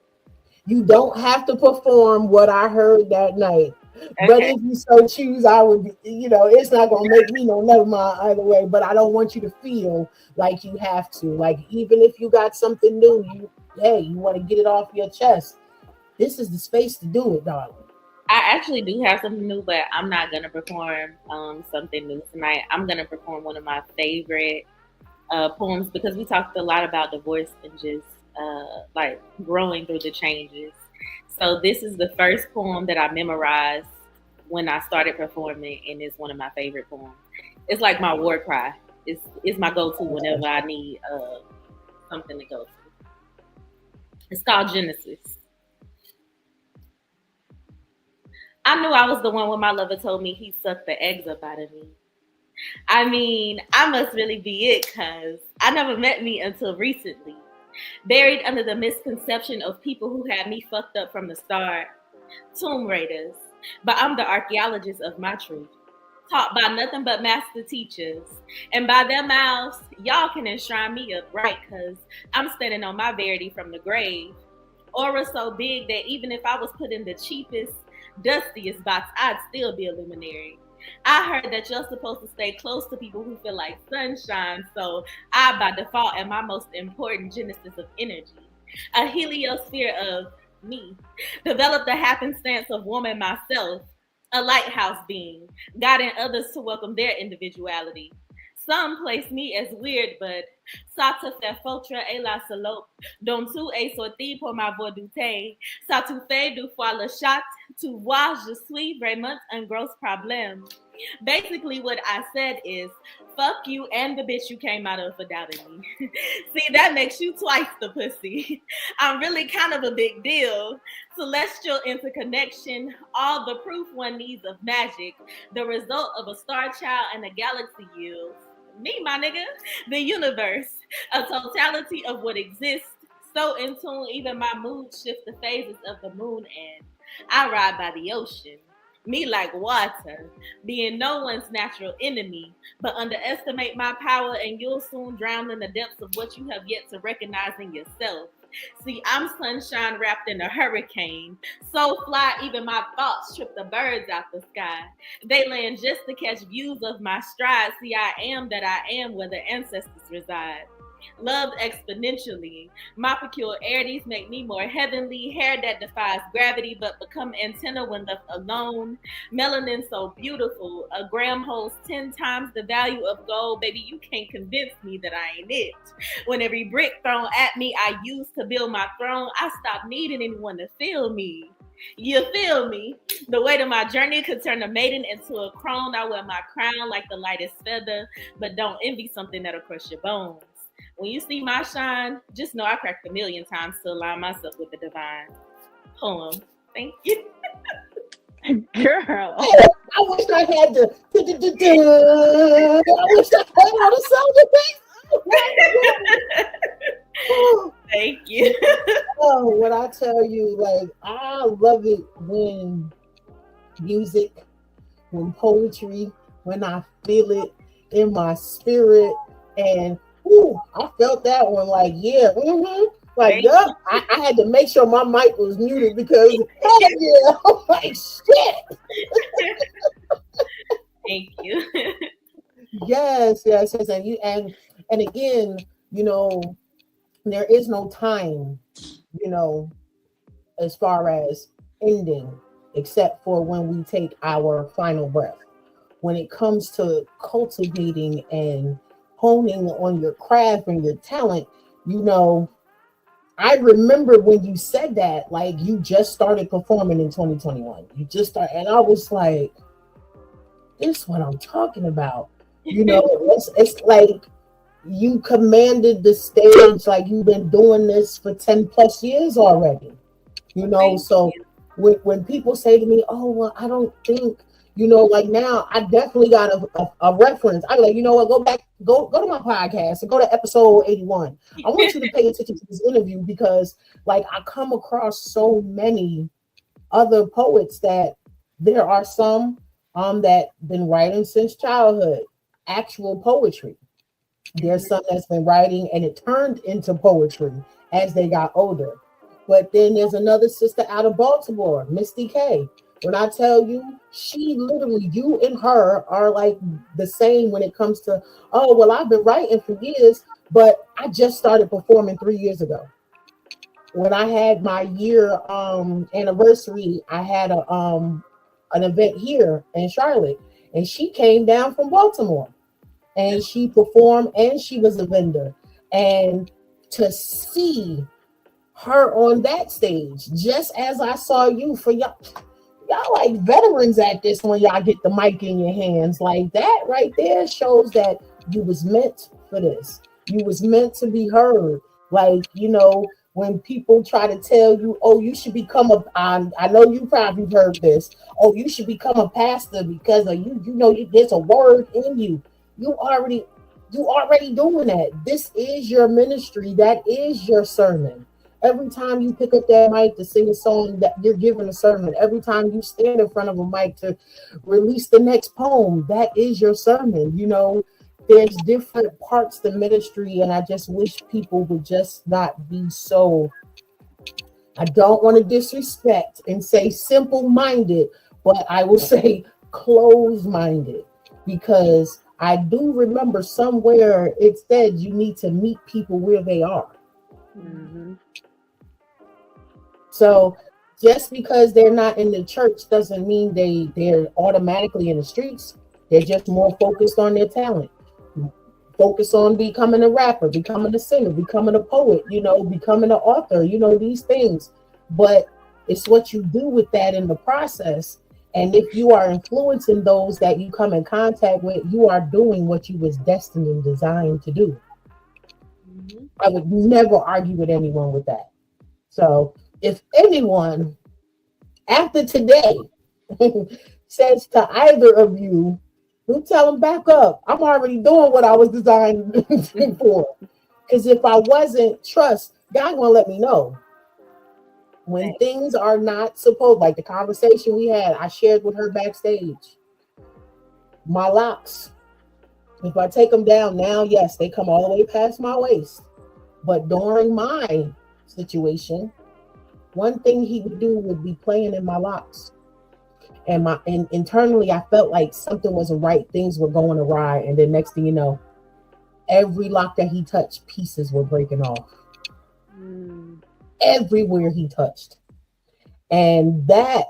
You don't have to perform what I heard that night. Okay. But if you so choose, I would, it's not going to make me never mind either way. But I don't want you to feel like you have to. Like, even if you got something new, you want to get it off your chest. This is the space to do it, darling. I actually do have something new, but I'm not going to perform something new tonight. I'm going to perform one of my favorite poems, because we talked a lot about divorce and just growing through the changes. So this is the first poem that I memorized when I started performing, and it's one of my favorite poems. It's like my war cry. It's my go-to whenever I need something to go to. It's called Genesis. I knew I was the one when my lover told me he sucked the eggs up out of me. I mean, I must really be it, because I never met me until recently. Buried under the misconception of people who had me fucked up from the start. Tomb raiders. But I'm the archaeologist of my truth. Taught by nothing but master teachers. And by their mouths, y'all can enshrine me up, right? Because I'm standing on my verity from the grave. Aura so big that even if I was put in the cheapest, dustiest box, I'd still be a luminary. I heard that you're supposed to stay close to people who feel like sunshine, so I, by default, am my most important genesis of energy. A heliosphere of me. Developed the happenstance of woman myself. A lighthouse being, guiding others to welcome their individuality. Some place me as weird, but ça te fait foutre et la salope, dont tu es sorti pour ma douter. Ça te fait 2 fois le chat, tu vois, je suis vraiment un gros problème. Basically, what I said is, fuck you and the bitch you came out of for doubting me. See, that makes you twice the pussy. I'm really kind of a big deal. Celestial interconnection, all the proof one needs of magic, the result of a star child and a galaxy yields. Me, my nigga, the universe, a totality of what exists, so in tune, even my mood shift the phases of the moon, and I ride by the ocean. Me like water, being no one's natural enemy, but underestimate my power and you'll soon drown in the depths of what you have yet to recognize in yourself. See, I'm sunshine wrapped in a hurricane. So fly, even my thoughts trip the birds out the sky. They land just to catch views of my stride. See, I am that I am where the ancestors reside. Loved exponentially. My peculiarities make me more heavenly. Hair that defies gravity but become antenna when left alone. Melanin so beautiful. A gram holds 10 times the value of gold. Baby, you can't convince me that I ain't it. When every brick thrown at me I use to build my throne, I stopped needing anyone to feel me. You feel me? The weight of my journey could turn a maiden into a crone. I wear my crown like the lightest feather, but don't envy something that'll crush your bones. When you see my shine, just know I cracked 1,000,000 times to align myself with the divine. Poem. Thank you. Girl. I wish I had the I wish I had all the sound effects. Thank you. Oh, what I tell you, like, I love it when music, when poetry, when I feel it in my spirit. And ooh, I felt that one like, yeah, like, yup. I had to make sure my mic was muted because, hell yeah, I'm like, shit. Thank you. Yes. And again, you know, there is no time, you know, as far as ending, except for when we take our final breath. When it comes to cultivating and honing on your craft and your talent, you know, I remember when you said that, like you just started performing in 2021. You just started, and I was like, this is what I'm talking about. You know, it's like you commanded the stage, like you've been doing this for 10 plus years already. You know, Thank so you. when people say to me, oh, well, I don't think, you know, like now I definitely got a reference. I'm like, you know what, go to my podcast and go to episode 81. I want you to pay attention to this interview because like I come across so many other poets that there are some that been writing since childhood, actual poetry. There's some that's been writing and it turned into poetry as they got older. But then there's another sister out of Baltimore, Misty K. When I tell you, she literally, you and her are like the same when it comes to, oh, well, I've been writing for years, but I just started performing 3 years ago. When I had my year anniversary, I had an event here in Charlotte, and she came down from Baltimore and she performed and she was a vendor. And to see her on that stage, just as I saw you for y'all like veterans at this when y'all get the mic in your hands. Like that right there shows that you was meant for this. You was meant to be heard. Like, you know, when people try to tell you, oh, you should become I know you probably heard this. Oh, you should become a pastor because of you know, there's a word in you. You already doing that. This is your ministry. That is your sermon. Every time you pick up that mic to sing a song, that you're giving a sermon. Every time you stand in front of a mic to release the next poem, that is your sermon. You know, there's different parts to ministry, and I just wish people would just not be so, I don't want to disrespect and say simple-minded, but I will say closed-minded, because I do remember somewhere it said you need to meet people where they are. Mm-hmm. So just because they're not in the church doesn't mean they're automatically in the streets. They're just more focused on their talent, focus on becoming a rapper, becoming a singer, becoming a poet, you know, becoming an author, you know, these things. But it's what you do with that in the process. And if you are influencing those that you come in contact with, you are doing what you was destined and designed to do. Mm-hmm. I would never argue with anyone with that. So if anyone after today says to either of you, you tell them back up. I'm already doing what I was designed for. Because if I wasn't, trust, God gonna let me know. When things are not supposed, like the conversation we had, I shared with her backstage. My locks, if I take them down now, yes, they come all the way past my waist. But during my situation, one thing he would do would be playing in my locks. And internally, I felt like something wasn't right. Things were going awry. And then next thing you know, every lock that he touched, pieces were breaking off. Everywhere he touched. And that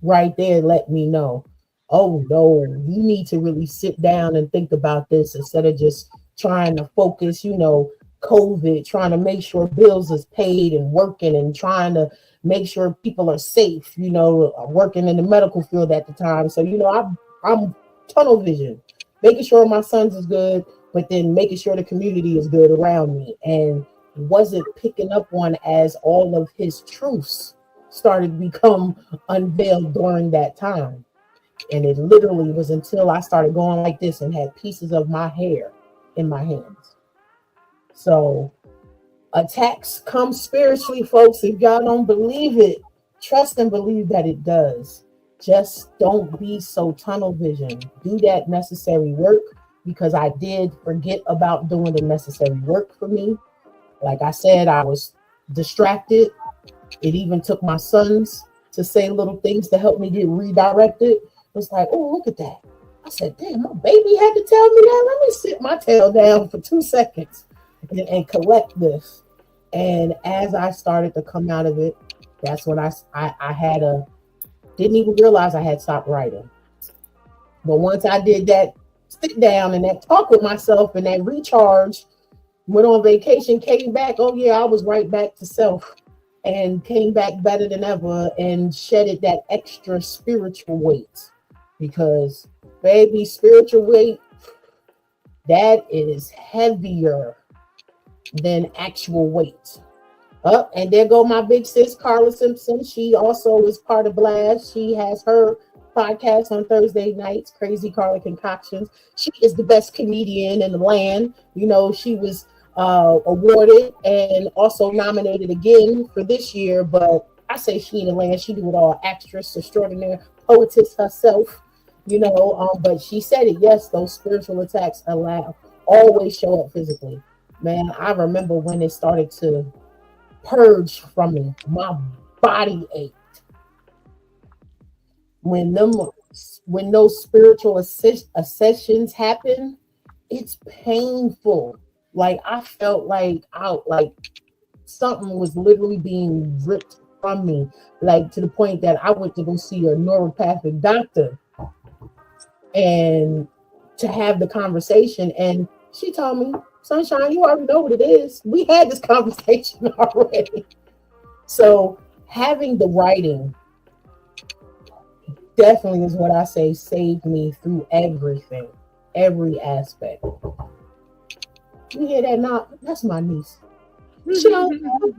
right there let me know, oh no, you need to really sit down and think about this instead of just trying to focus, you know, COVID, trying to make sure bills is paid and working and trying to make sure people are safe, you know, working in the medical field at the time. So, you know, I'm tunnel vision, making sure my sons is good, but then making sure the community is good around me, and wasn't picking up on as all of his truths started to become unveiled during that time. And it literally was until I started going like this and had pieces of my hair in my hands. So attacks come spiritually, folks. If y'all don't believe it, trust and believe that it does. just don't be so tunnel vision. Do that necessary work, because I did forget about doing the necessary work for me. Like I said, I was distracted. It even took my sons to say little things to help me get redirected. It was like, oh, look at that. I said, damn, my baby had to tell me that. Let me sit my tail down for 2 seconds and collect this. And as I started to come out of it, that's when I didn't even realize I had stopped writing. But once I did that sit down and that talk with myself and that recharge, went on vacation, came back, oh yeah, I was right back to self, and came back better than ever and shedded that extra spiritual weight. Because baby, spiritual weight, that is heavier than actual weight. Up, and there go my big sis Carla Simpson. She also is part of Blast. She has her podcast on Thursday nights, Crazy Carla Concoctions. She is the best comedian in the land. You know, she was awarded and also nominated again for this year. But I say she in the land. She do it all. Actress, extraordinaire, poetess herself. You know, but she said it. Yes, those spiritual attacks always show up physically. Man, I remember when it started to purge from me. My body ached. When those spiritual accessions happen, it's painful. Like I felt like something was literally being ripped from me. Like to the point that I went to go see a neuropathic doctor and to have the conversation. And she told me, Sunshine, you already know what it is. We had this conversation already. So having the writing definitely is what I say saved me through everything, every aspect. You hear that knock? That's my niece. She don't care.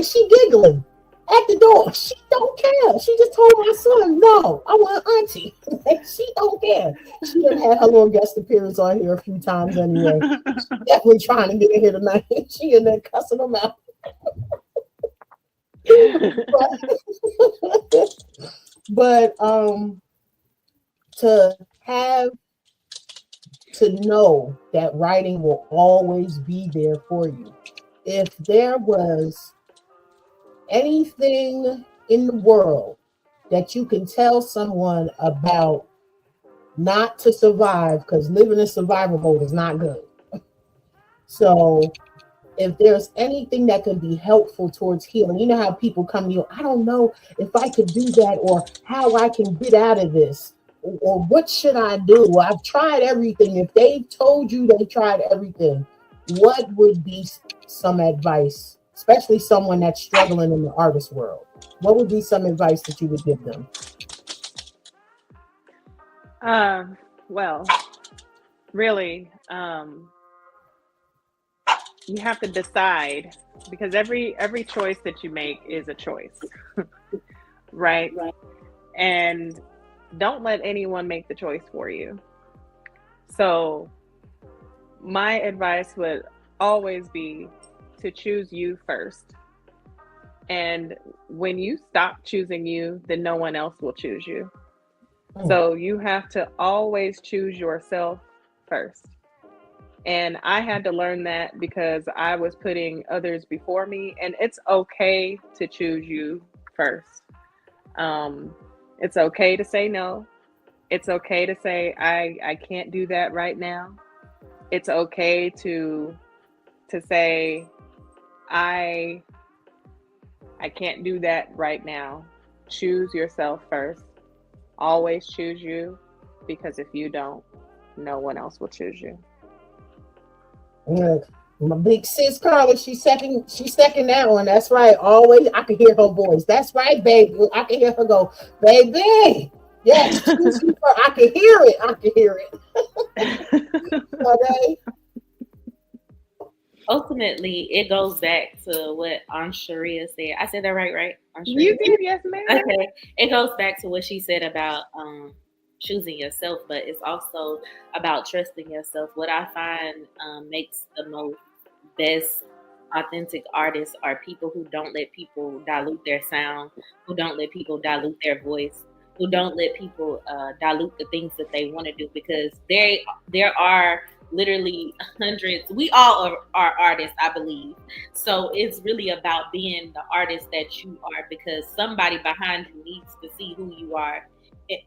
She giggling at the door. She don't care. She just told my son, no, I want auntie. She don't care. She done had her little guest appearance on here a few times anyway. She's definitely trying to get in here tonight. She in there cussing them out. but to know that writing will always be there for you. If there was anything in the world that you can tell someone about not to survive, because living in survival mode is not good. So if there's anything that can be helpful towards healing, you know how people come to you, I don't know if I could do that, or how I can get out of this, or what should I do? I've tried everything. If they've told you they tried everything, what would be some advice, especially someone that's struggling in the artist world? What would be some advice that you would give them? Well, really, you have to decide, because every choice that you make is a choice, right? And don't let anyone make the choice for you. So my advice would always be to choose you first. And when you stop choosing you, then no one else will choose you. So you have to always choose yourself first. And I had to learn that because I was putting others before me, and it's okay to choose you first. It's okay to say no. It's okay to say, I can't do that right now. It's okay to say, I can't do that right now. Choose yourself first. Always choose you, because if you don't, no one else will choose you. My big sis Carla, she's second that one. That's right. Always, I can hear her voice. That's right, baby. I can hear her go, baby. Yes, I can hear it. I can hear it. Okay. Ultimately, it goes back to what Aunt Sharia said. I said that right? Aunt Sharia? You did, yes, ma'am. Okay. It goes back to what she said about choosing yourself, but it's also about trusting yourself. What I find makes the most best authentic artists are people who don't let people dilute their sound, who don't let people dilute their voice, So don't let people dilute the things that they want to do, because there are literally hundreds. We all are artists, I believe. So it's really about being the artist that you are, because somebody behind you needs to see who you are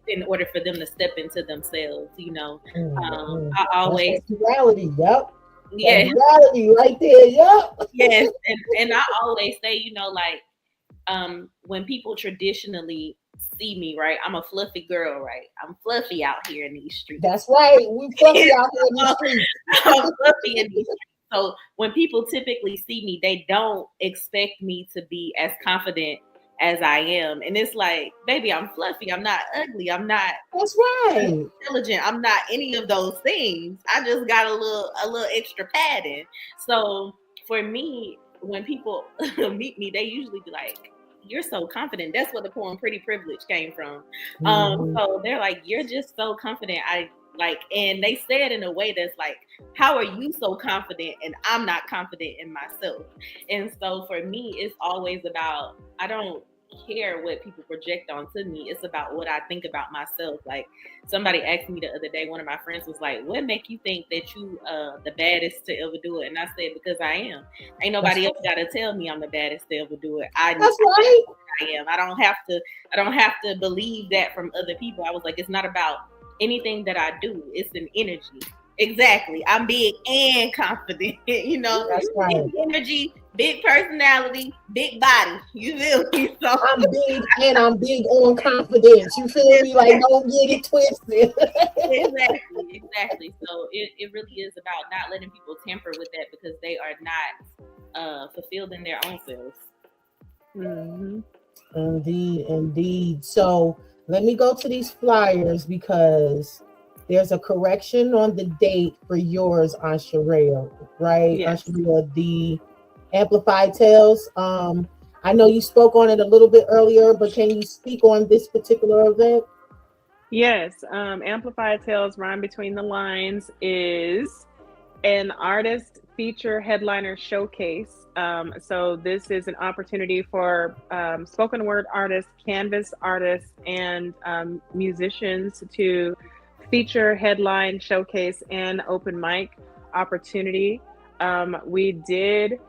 in order for them to step into themselves. I always that's reality. Yep. yeah, Reality right there. Yep. yes, and I always say, when people traditionally see me, right, I'm a fluffy girl, right? I'm fluffy out here in these streets. That's right. We fluffy out here in these streets. I'm fluffy in these streets. So when people typically see me, they don't expect me to be as confident as I am. And it's like, baby, I'm fluffy. I'm not ugly. I'm not That's right. intelligent. I'm not any of those things. I just got a little extra padding. So for me, when people meet me, they usually be like, you're so confident. That's what the poem Pretty Privilege came from. So they're like, you're just so confident. And they say it in a way that's like, how are you so confident and I'm not confident in myself? And so for me, it's always about, I don't care what people project onto me. It's about what I think about myself. Like, somebody asked me the other day, one of my friends was like, what make you think that you the baddest to ever do it? And I said, because I am. Ain't nobody else got to tell me I'm the baddest to ever do it. That's right. I am. I don't have to believe that from other people. I was like, it's not about anything that I do. It's an energy. Exactly. I'm big and confident. That's right. Big energy, big personality, big body. You feel me? So I'm big and I'm big on confidence. You feel me? Like, don't get it twisted. Exactly. So it really is about not letting people tamper with that, because they are not fulfilled in their own selves. Mm-hmm. Indeed. So let me go to these flyers, because there's a correction on the date for yours on Sherelle, right? Yes. On Sherelle, the Amplified Tales. I know you spoke on it a little bit earlier, but can you speak on this particular event? Yes. Amplified Tales Rhyme Between the Lines is an artist feature headliner showcase. So this is an opportunity for spoken word artists, canvas artists, and musicians to feature, headline, showcase, and open mic opportunity. We did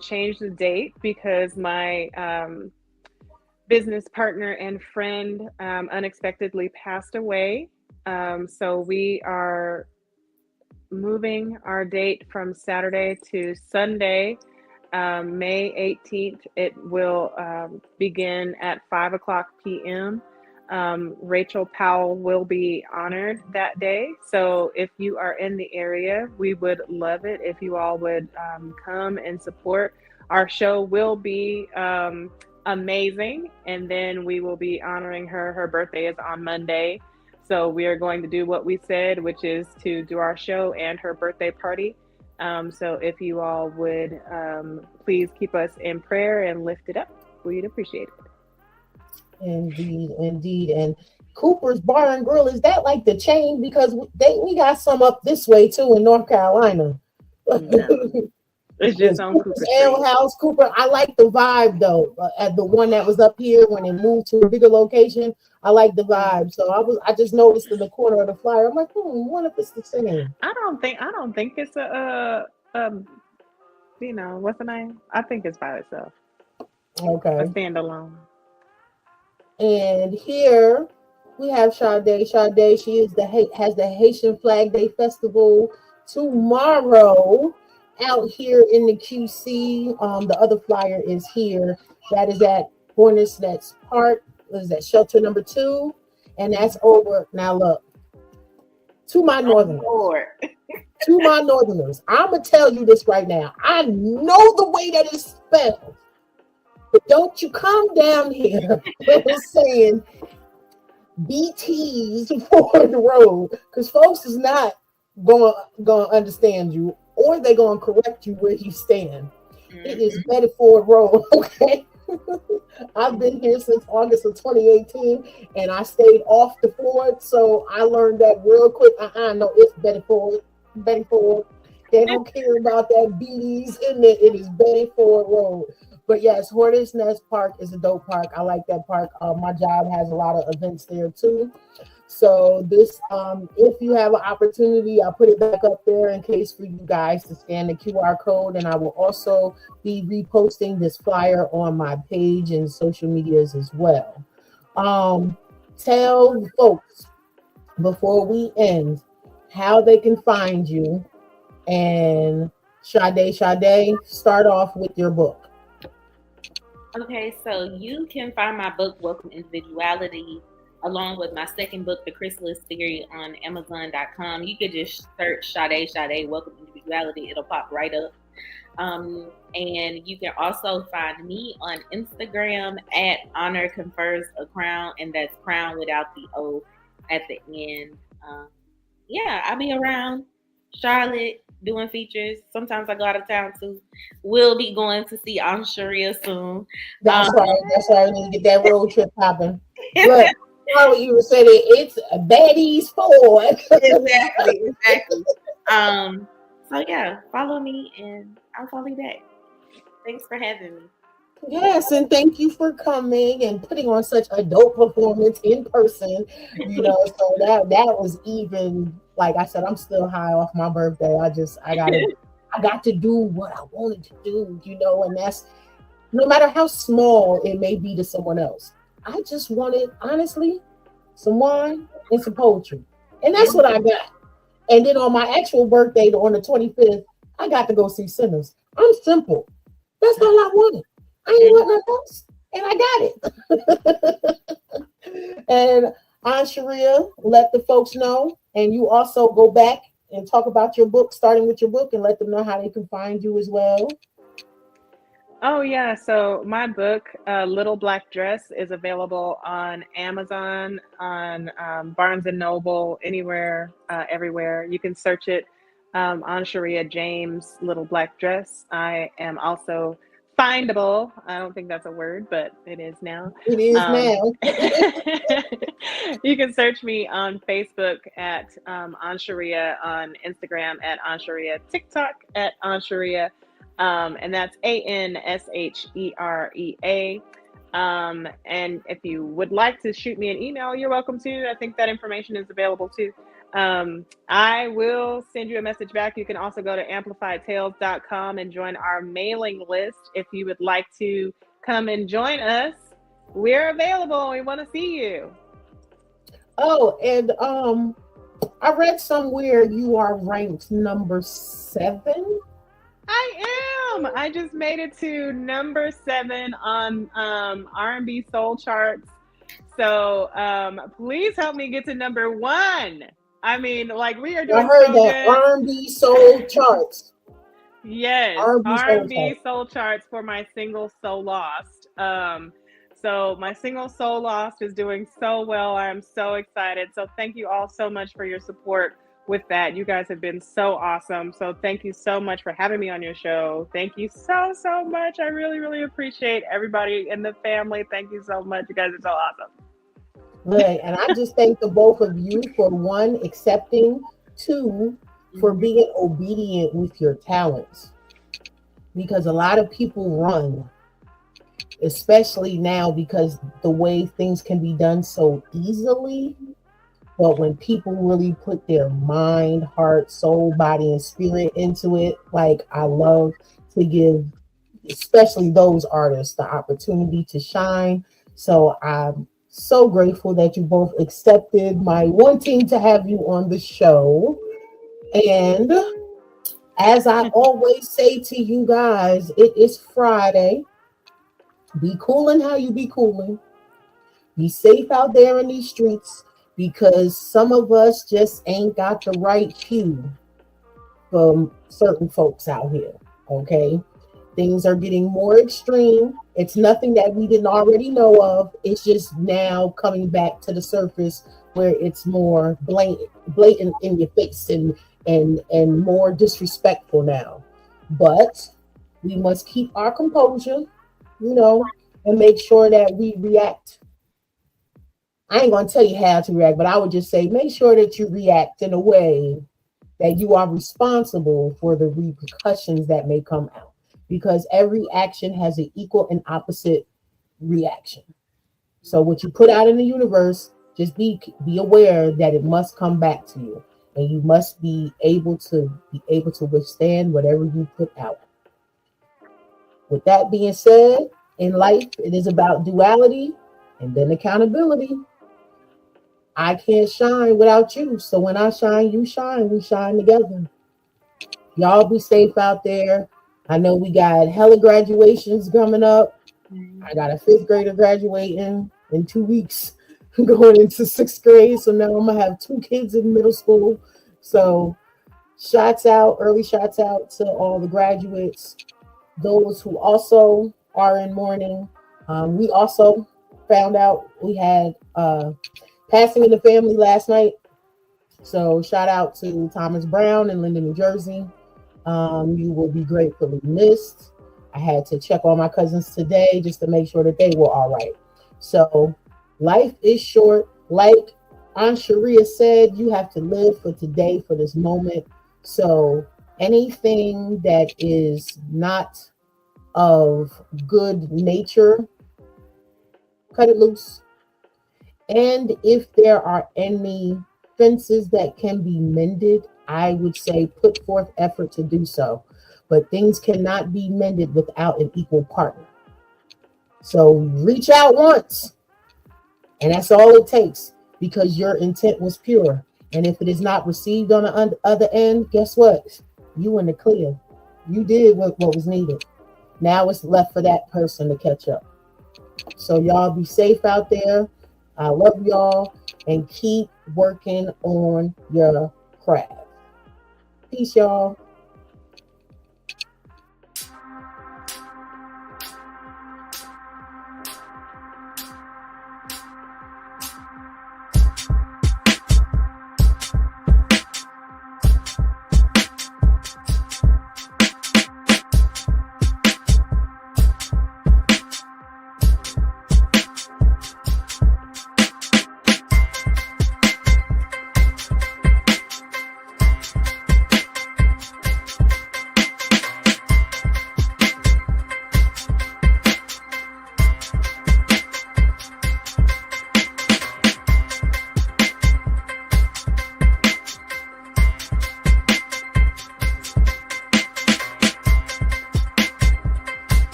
change the date because my business partner and friend unexpectedly passed away. So we are moving our date from Saturday to Sunday, May 18th. It will begin at 5:00 p.m. Rachel Powell will be honored that day. So if you are in the area, we would love it if you all would come and support. Our show will be amazing. And then we will be honoring her. Her birthday is on Monday. So we are going to do what we said, which is to do our show and her birthday party. So if you all would please keep us in prayer and lift it up, we'd appreciate it. Indeed. And Cooper's Bar and Grill, is that like the chain? Because we got some up this way too in North Carolina. No. It's just on Cooper Street. Ale House, Cooper. I like the vibe though. At the one that was up here when it moved to a bigger location, I like the vibe. So I just noticed in the corner of the flyer. I'm like, what if it's the same? I don't think it's a what's the name? I think it's by itself. Okay. A standalone. And here we have Sade. Sade, she is has the Haitian Flag Day Festival tomorrow out here in the QC. The other flyer is here. That is at Hornets Park. Is that shelter number 2? And that's over. Now look, to my northerners. To my northerners, I'm gonna tell you this right now. I know the way that it's spelled. But don't you come down here saying BTs for the road, because folks is not gonna understand you, or they're gonna correct you where you stand. Mm-hmm. It is Bedford Road, okay? I've been here since August of 2018, and I stayed off the Ford, so I learned that real quick. No, it's Bedford. They don't care about that BDs in there. It is Bedford Road. But yes, Hornets Nest Park is a dope park. I like that park. My job has a lot of events there too. So this, if you have an opportunity, I'll put it back up there in case for you guys to scan the QR code, and I will also be reposting this flyer on my page and social medias as well. Tell folks before we end how they can find you, and Sade, start off with your book. Okay, so you can find my book, Welcome Individuality, along with my second book, The Chrysalis Theory, on Amazon.com. You could just search Sade, Welcome Individuality. It'll pop right up. And you can also find me on Instagram at Honor Confers a Crown, and that's crown without the O at the end. Yeah, I'll be around Charlotte doing features. Sometimes I go out of town too. We'll be going to see Aunt Sharia soon. That's right. We need to get that road trip popping. Look, how you were saying it's a baddies for. Exactly. So yeah, follow me and I'll follow you back. Thanks for having me. Yes, and thank you for coming and putting on such a dope performance in person. So that was even, like I said, I'm still high off my birthday. I got to do what I wanted to do, and that's no matter how small it may be to someone else. I just wanted, honestly, some wine and some poetry. And that's what I got. And then on my actual birthday, on the 25th, I got to go see Sinners. I'm simple. That's all I wanted. I ain't want nothing else. And I got it. And Aunt Sharia, let the folks know. And you also go back and talk about your book, starting with your book, and let them know how they can find you as well. Oh, yeah. So my book, Little Black Dress, is available on Amazon, on Barnes & Noble, anywhere, everywhere. You can search it on Sharia James, Little Black Dress. I am also findable. I don't think that's a word, but it is now. It is now. You can search me on Facebook at Ansharia, on Instagram at Ansharia, TikTok at Ansharia, and that's ANSHEREA. And if you would like to shoot me an email, you're welcome to. I think that information is available too. I will send you a message back. You can also go to amplifiedtales.com and join our mailing list if you would like to come and join us. We're available. We want to see you. Oh, and I read somewhere you are ranked number 7. I am. I just made it to number 7 on R&B soul charts. So please help me get to number 1. I mean, like, we are doing. I heard so that good. R&B soul charts. Yes, R&B soul charts for my single "So Lost." So my single "So Lost" is doing so well. I'm so excited. So thank you all so much for your support with that. You guys have been so awesome. So thank you so much for having me on your show. Thank you so much. I really, really appreciate everybody in the family. Thank you so much. You guys are so awesome. Right. And I just thank the both of you for 1, accepting, 2, for being obedient with your talents. Because a lot of people run, especially now, because the way things can be done so easily. But when people really put their mind, heart, soul, body, and spirit into it, like, I love to give, especially those artists, the opportunity to shine. So I'm so grateful that you both accepted my wanting to have you on the show. And as I always say to you guys, it is Friday. Be coolin' how you be coolin'. Be safe out there in these streets, because some of us just ain't got the right cue from certain folks out here, okay? Things are getting more extreme. It's nothing that we didn't already know of. It's just now coming back to the surface where it's more blatant in your face and more disrespectful now. But we must keep our composure, and make sure that we react. I ain't going to tell you how to react, but I would just say make sure that you react in a way that you are responsible for the repercussions that may come out. because every action has an equal and opposite reaction. So what you put out in the universe, just be aware that it must come back to you, and you must be able to withstand whatever you put out. With that being said, in life, it is about duality and then accountability. I can't shine without you. So when I shine, you shine. We shine together. Y'all be safe out there. I know we got hella graduations coming up. I got a 5th grader graduating in 2 weeks, going into 6th grade. So now I'm going to have 2 kids in middle school. So early shots out to all the graduates, those who also are in mourning. We also found out we had passing in the family last night. So shout out to Thomas Brown in Linden, New Jersey. You will be gratefully missed. I had to check on my cousins today just to make sure that they were all right. So life is short. Like Aunt Sharia said, you have to live for today, for this moment. So anything that is not of good nature, cut it loose. And if there are any fences that can be mended, I would say put forth effort to do so. But things cannot be mended without an equal partner. So reach out once, and that's all it takes, because your intent was pure. And if it is not received on the other end, guess what? You in the clear. You did what was needed. Now it's left for that person to catch up. So y'all be safe out there. I love y'all, and keep working on your craft. Peace, y'all.